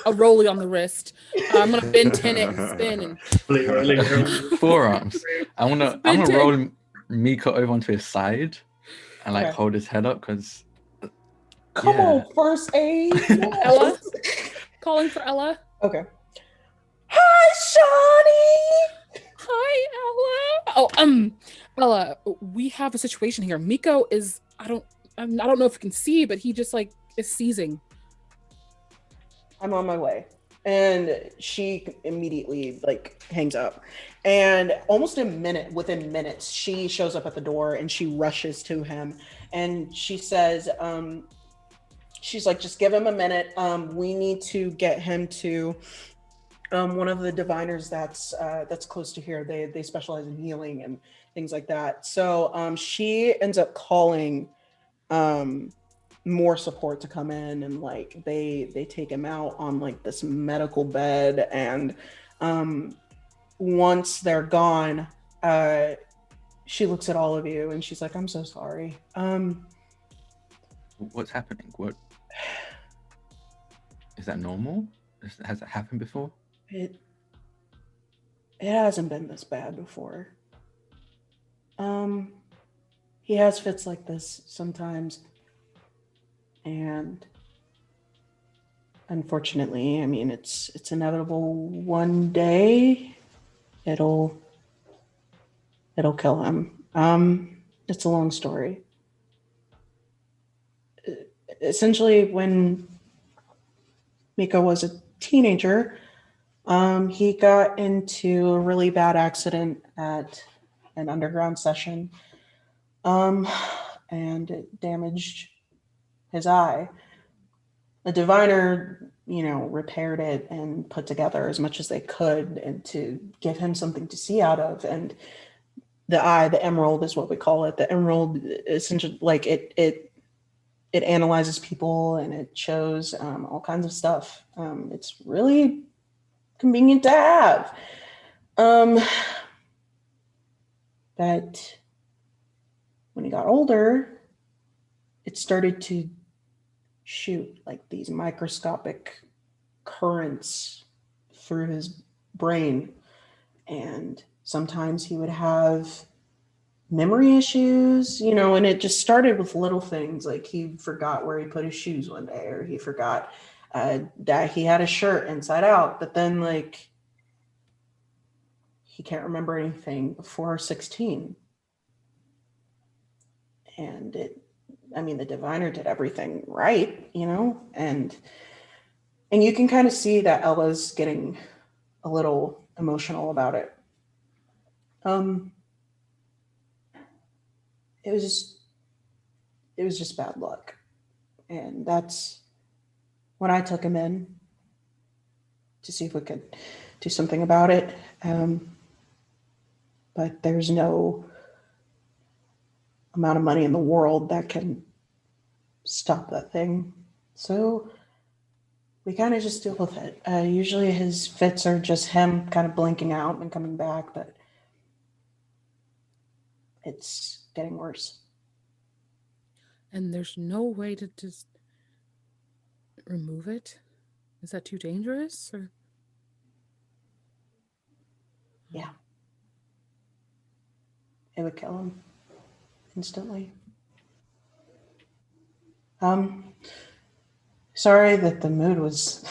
S5: a rolly on the wrist. I'm gonna Ben 10 it and spin and
S2: Forearms. I'm gonna
S5: Spin ten.
S2: roll Miko over onto his side and like
S1: Okay.
S2: hold his head up because
S1: Come
S2: Yeah.
S1: on, first aid.
S5: Ella. Calling for Ella.
S1: Okay. Hi, Shawnee.
S5: Hi, Ella. Oh, Ella, we have a situation here. Miko is I don't know if you can see, but he just like is seizing.
S1: I'm on my way. And she immediately like hangs up. And almost within minutes, she shows up at the door, and she rushes to him, and she says, she's like, just give him a minute. We need to get him to one of the diviners that's close to here. They specialize in healing and things like that. So she ends up calling more support to come in, and like they take him out on like this medical bed. And once they're gone, she looks at all of you, and she's like, I'm so sorry.
S2: what's happening? What is that normal? Has that happened before?
S1: It hasn't been this bad before. He has fits like this sometimes, and unfortunately, I mean, it's inevitable. One day it'll kill him. It's a long story. Essentially, when Miko was a teenager, he got into a really bad accident at an underground session, and it damaged his eye. The diviner, repaired it and put together as much as they could, and to give him something to see out of. And the eye, the emerald is what we call it. The emerald, essentially, like it analyzes people, and it shows all kinds of stuff. It's really convenient to have. But when he got older, it started to shoot like these microscopic currents through his brain. And sometimes he would have memory issues, and it just started with little things like he forgot where he put his shoes one day, or he forgot that he had a shirt inside out, but then like he can't remember anything before 16. And the diviner did everything right, and you can kind of see that Ella's getting a little emotional about it. It was just bad luck. And that's when I took him in to see if we could do something about it. But there's no amount of money in the world that can stop that thing. So we kind of just deal with it. Usually his fits are just him kind of blinking out and coming back, but it's getting worse.
S5: And there's no way to just remove it? Is that too dangerous? Or
S1: Yeah. It would kill him instantly. Sorry that the mood was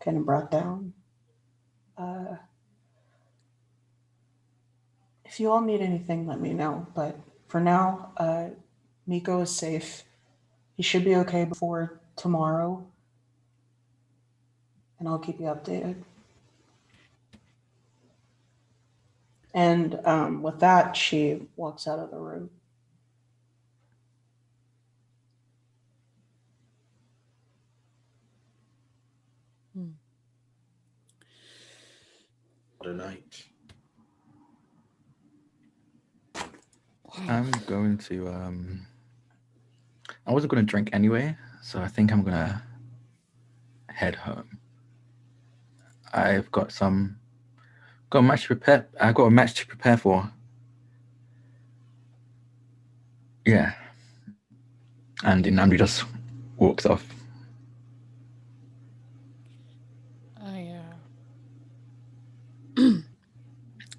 S1: kind of brought down. If you all need anything, let me know. But for now, Miko is safe. He should be okay before tomorrow. And I'll keep you updated. And with that, she walks out of the room.
S4: What a night.
S2: I'm going to I wasn't going to drink anyway, so I think I'm going to head home. I've got a match to prepare. I've got a match to prepare for. Yeah. And Inamri just walks off.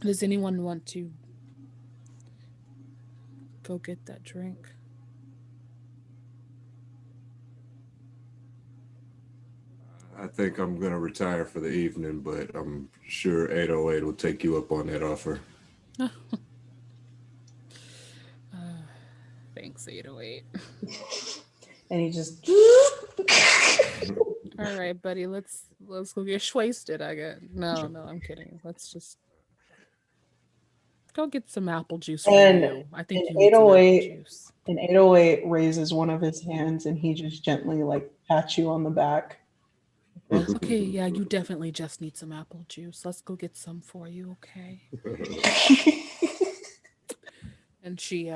S5: Does anyone want to go get that drink?
S3: I think I'm going to retire for the evening, but I'm sure 808 will take you up on that offer.
S5: Thanks, 808.
S1: And he just...
S5: All right, buddy, let's go get wasted, I guess. No, I'm kidding. Let's just go get some apple juice for you. I think you need some apple juice.
S1: And 808 raises one of his hands and he just gently like pats you on the back.
S5: Okay, yeah, you definitely just need some apple juice. Let's go get some for you, okay? And she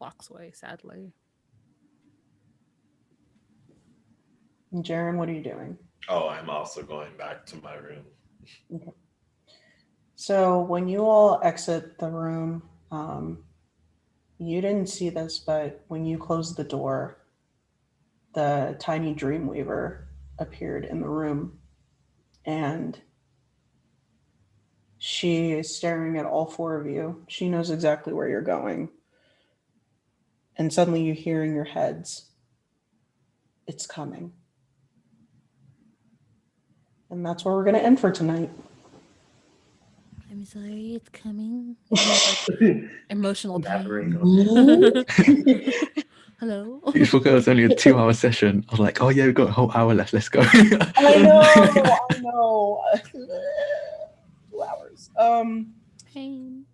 S5: walks away sadly.
S1: And Jaren, what are you doing?
S4: Oh, I'm also going back to my room.
S1: Okay. So when you all exit the room, you didn't see this, but when you closed the door, the tiny Dreamweaver appeared in the room, and she is staring at all four of you. She knows exactly where you're going. And suddenly you hear in your heads, it's coming. And that's where we're going to end for tonight.
S5: I'm sorry, it's coming. Emotional pain. Hello.
S2: You forgot it was only a 2-hour session. I was like, oh yeah, we've got a whole hour left. Let's go.
S1: I know. 2 hours.
S5: Pain.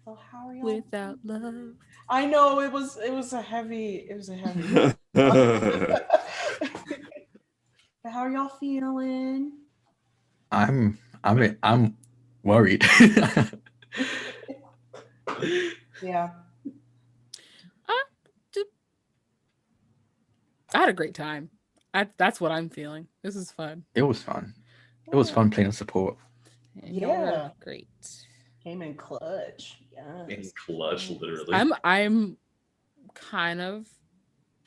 S1: So how are y'all?
S5: Without love.
S1: I know it was a heavy. How are y'all feeling?
S2: I'm worried.
S1: Yeah.
S5: I had a great time. That's what I'm feeling. This is fun.
S2: It was fun. It was fun playing support.
S5: Yeah. Great.
S1: Came in clutch. Yeah.
S4: In clutch, literally.
S5: I'm kind of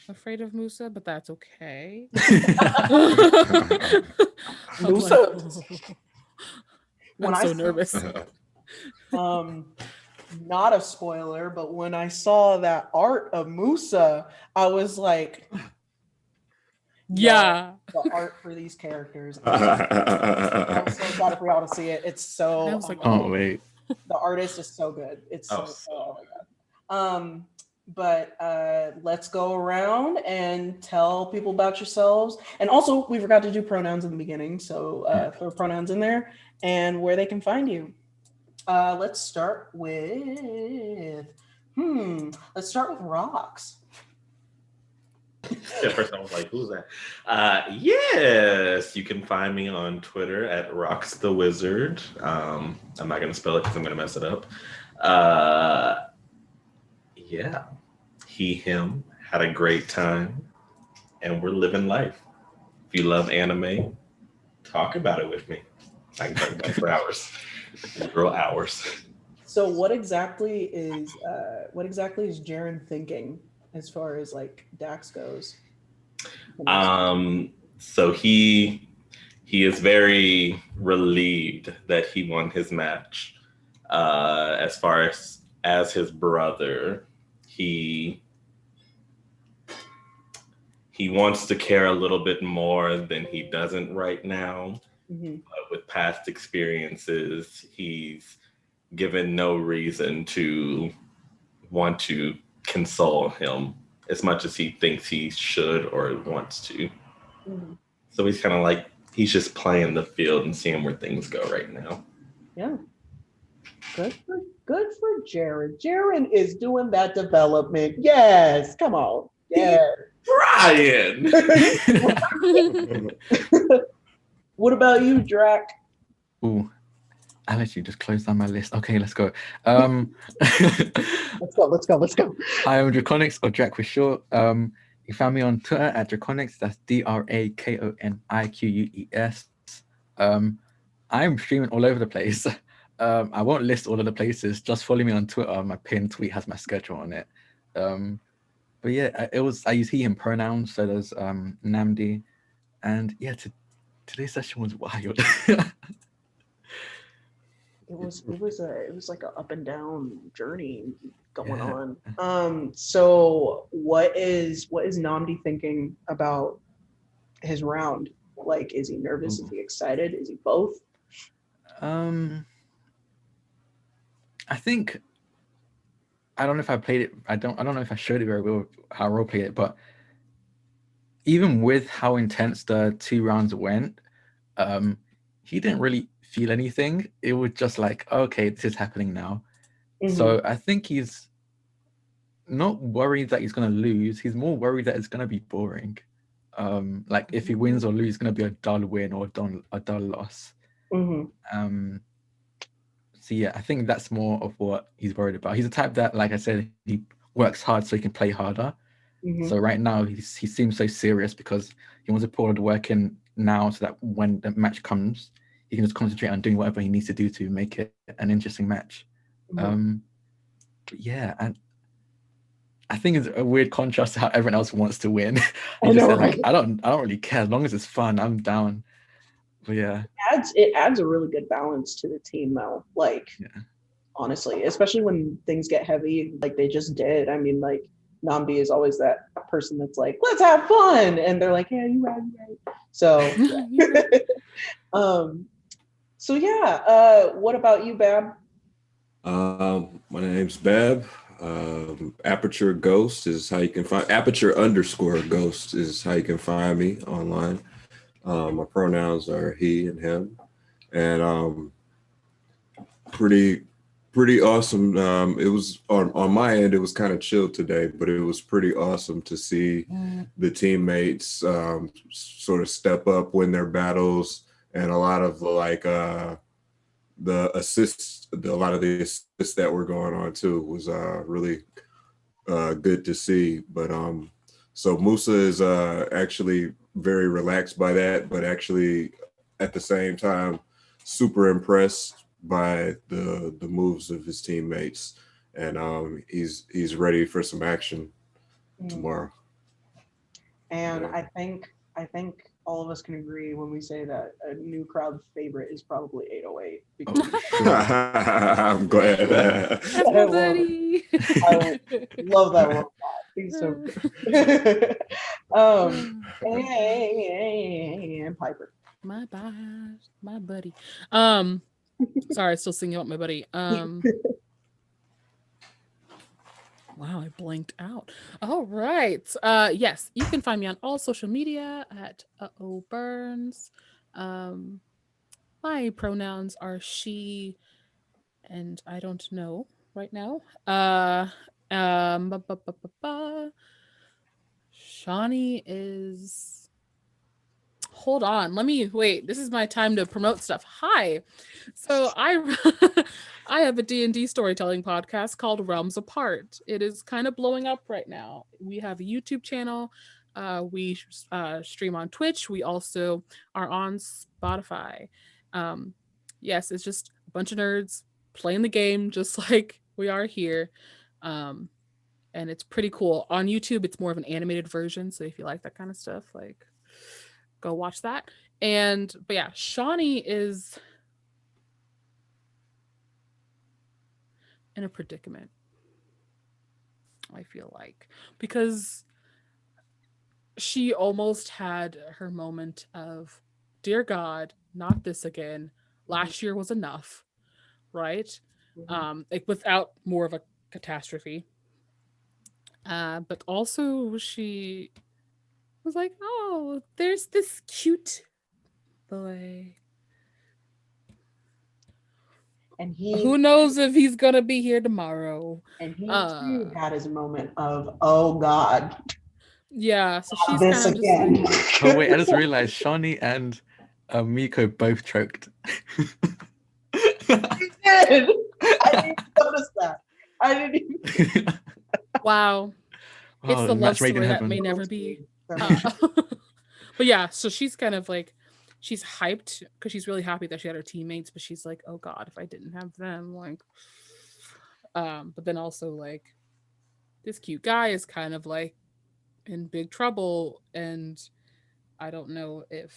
S5: afraid of Musa, but that's okay.
S1: Musa.
S5: I'm so nervous.
S1: not a spoiler, but when I saw that art of Musa, I was like,
S5: Yeah.
S1: the art for these characters. I'm
S3: I'm
S1: so excited for y'all to see it. It's so,
S5: I was like,
S2: Can't wait.
S1: the artist is so good. It's
S4: Oh,
S1: so, oh my God. But let's go around and tell people about yourselves. And also, we forgot to do pronouns in the beginning, so throw pronouns in there and where they can find you. Let's start with Rocks.
S4: At first, I was like, "Who's that?" Yes, you can find me on Twitter at Rocks the Wizard. I'm not gonna spell it because I'm gonna mess it up. Yeah, he, him had a great time, and we're living life. If you love anime, talk about it with me. I can talk about it for hours, literal hours.
S1: So what exactly is Jaren thinking as far as like Dax goes?
S4: So he is very relieved that he won his match. As far as his brother, he wants to care a little bit more than he doesn't right now.
S1: Mm-hmm.
S4: But with past experiences, he's given no reason to want to console him as much as he thinks he should or wants to.
S1: Mm-hmm.
S4: So he's kind of like, he's just playing the field and seeing where things go right now.
S1: Yeah. Good for Jaren. Jaren is doing that development. Yes. Come on. Yeah.
S4: Brian!
S1: What about you, Drac?
S2: Ooh, I literally just closed down my list. Okay, let's go.
S1: Let's go.
S2: Hi, I'm Draconics, or Drac for short. You found me on Twitter at Draconics. That's DRAKONIQUES. I'm streaming all over the place. I won't list all of the places. Just follow me on Twitter. My pinned tweet has my schedule on it. But yeah, I use he him pronouns. So there's Namdi, and yeah, today's session was wild.
S1: It was like an up and down journey going on. So what is Namdi thinking about his round? Like, is he nervous? Is he excited? Is he both?
S2: I think I don't know if I played it. I don't know if I showed it very well how I role played it, but even with how intense the 2 rounds went, he didn't really feel anything. It was just like, okay, this is happening now.
S1: Mm-hmm.
S2: So I think he's not worried that he's going to lose. He's more worried that it's going to be boring. Like if he wins or loses, it's going to be a dull win or a dull loss.
S1: Mm-hmm.
S2: So yeah, I think that's more of what he's worried about. He's the type that, like I said, he works hard so he can play harder.
S1: Mm-hmm.
S2: So right now he seems so serious because he wants to put all the work in now so that when the match comes, he can just concentrate on doing whatever he needs to do to make it an interesting match.
S1: Mm-hmm.
S2: But yeah, and I think it's a weird contrast to how everyone else wants to win.
S1: I know,
S2: said,
S1: right?
S2: like, I don't really care as long as it's fun. I'm down. But yeah,
S1: It adds a really good balance to the team, though. Like, honestly, especially when things get heavy, like they just did. I mean, like Nambi is always that person that's like, let's have fun, and they're like, yeah, you right. So, so yeah. What about you, Bab?
S3: My name's Bab. Aperture Ghost is how you can find Aperture_Ghost is how you can find me online. My pronouns are he and him, and pretty awesome. It was on my end. It was kind of chill today, but it was pretty awesome to see the teammates sort of step up, win their battles, and a lot of the assists, a lot of the assists that were going on too was really good to see. But so Musa is actually very relaxed by that, but actually at the same time super impressed by the moves of his teammates, and he's ready for some action tomorrow.
S1: And I think all of us can agree when we say that a new crowd favorite is probably 808.
S3: Oh,
S1: Because
S3: I'm glad.
S5: That's
S1: I
S5: my
S1: love it.
S5: buddy.
S1: I love that robot. He's so good. And Piper.
S5: My buddy. Sorry, still singing about my buddy. Wow, I blanked out. All right. Yes, you can find me on all social media at Burns. Um, my pronouns are she and I don't know right now. Ba, ba, ba, ba, ba. Shawnee is. Hold on, let me wait. This is my time to promote stuff. Hi. So I I have a D&D storytelling podcast called Realms Apart. It is kind of blowing up right now. We have a YouTube channel. We stream on Twitch. We also are on Spotify. Um, yes, it's just a bunch of nerds playing the game just like we are here. Um, and it's pretty cool. On YouTube, it's more of an animated version. So if you like that kind of stuff, like go watch that. But yeah, Shawnee is in a predicament, I feel like, because she almost had her moment of, dear God, not this again. Last year was enough, right? Like without more of a catastrophe. But also she was like, oh, there's this cute boy.
S1: And
S5: Who knows if he's gonna be here tomorrow?
S1: he too had his moment of, oh God,
S5: Yeah, so
S1: not
S5: she's
S1: this
S5: kind of just
S1: again.
S5: like,
S2: Oh wait, I just realized Shawnee and Miko both choked.
S1: He did. I didn't even notice that. I didn't even.
S5: wow, it's
S2: Oh,
S5: the love
S2: match made in
S5: story that
S2: heaven.
S5: may never be. But yeah, so she's kind of like, she's hyped because she's really happy that she had her teammates, but she's like, oh God, if I didn't have them, like, but then also like, this cute guy is kind of like in big trouble, and I don't know if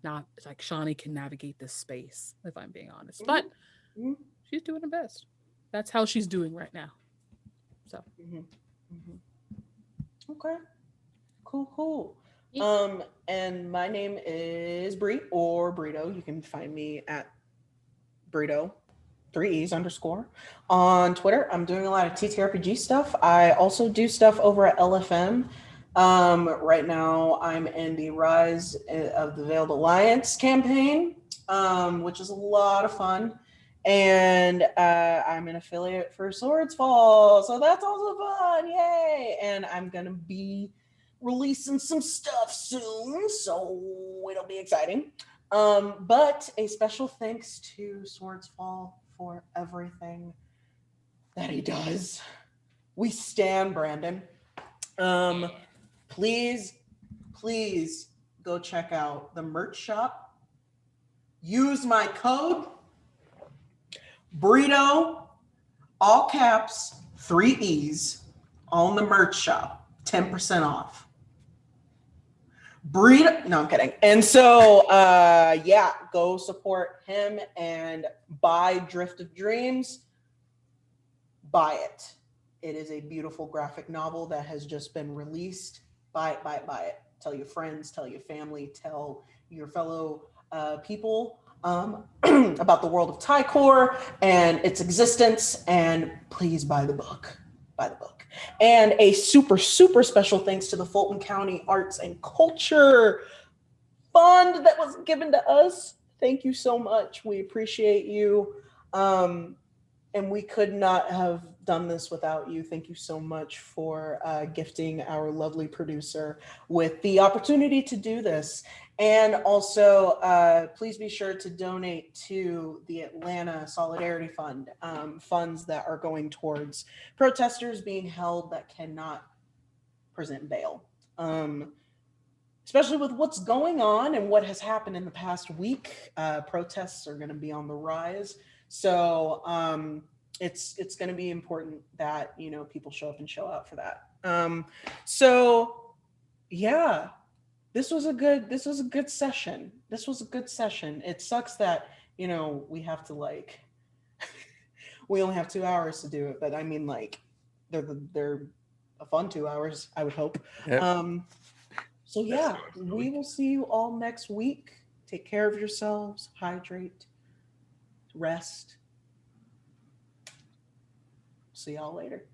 S5: not like Shawnee can navigate this space, if I'm being honest. But
S1: Mhm.
S5: she's doing her best. That's how she's doing right now. So
S1: Okay. Cool.
S5: Yeah.
S1: And my name is Bree or Brito. You can find me at Brito, 3 E's _. On Twitter, I'm doing a lot of TTRPG stuff. I also do stuff over at LFM. Right now, I'm in the Rise of the Veiled Alliance campaign, which is a lot of fun. And I'm an affiliate for Swordsfall, so that's also fun. Yay! And I'm going to be releasing some stuff soon, so it'll be exciting. But a special thanks to Swordsfall for everything that he does. We stand Brandon. Please go check out the merch shop. Use my code Burrito, all caps, 3 E's on the merch shop, 10% off. Burrito, no, I'm kidding. And so, yeah, go support him and buy Drift of Dreams. Buy it. It is a beautiful graphic novel that has just been released. Buy it. Tell your friends, tell your family, tell your fellow people about the world of Tycor and its existence, and please buy the book. And a super special thanks to the Fulton County Arts and Culture Fund that was given to us. Thank you so much. We appreciate you. And we could not have done this without you. Thank you so much for gifting our lovely producer with the opportunity to do this. And also, please be sure to donate to the Atlanta Solidarity Fund, funds that are going towards protesters being held that cannot present bail. Especially with what's going on and what has happened in the past week, protests are going to be on the rise. So it's going to be important that people show up and show out for that. So yeah, this was a good session. This was a good session. It sucks that, you know, we have to like we only have 2 hours to do it, but I mean like they're a fun 2 hours, I would hope.
S2: Yep.
S1: So yeah,
S4: That's good.
S1: we will see you all next week. Take care of yourselves, hydrate, rest. See y'all later.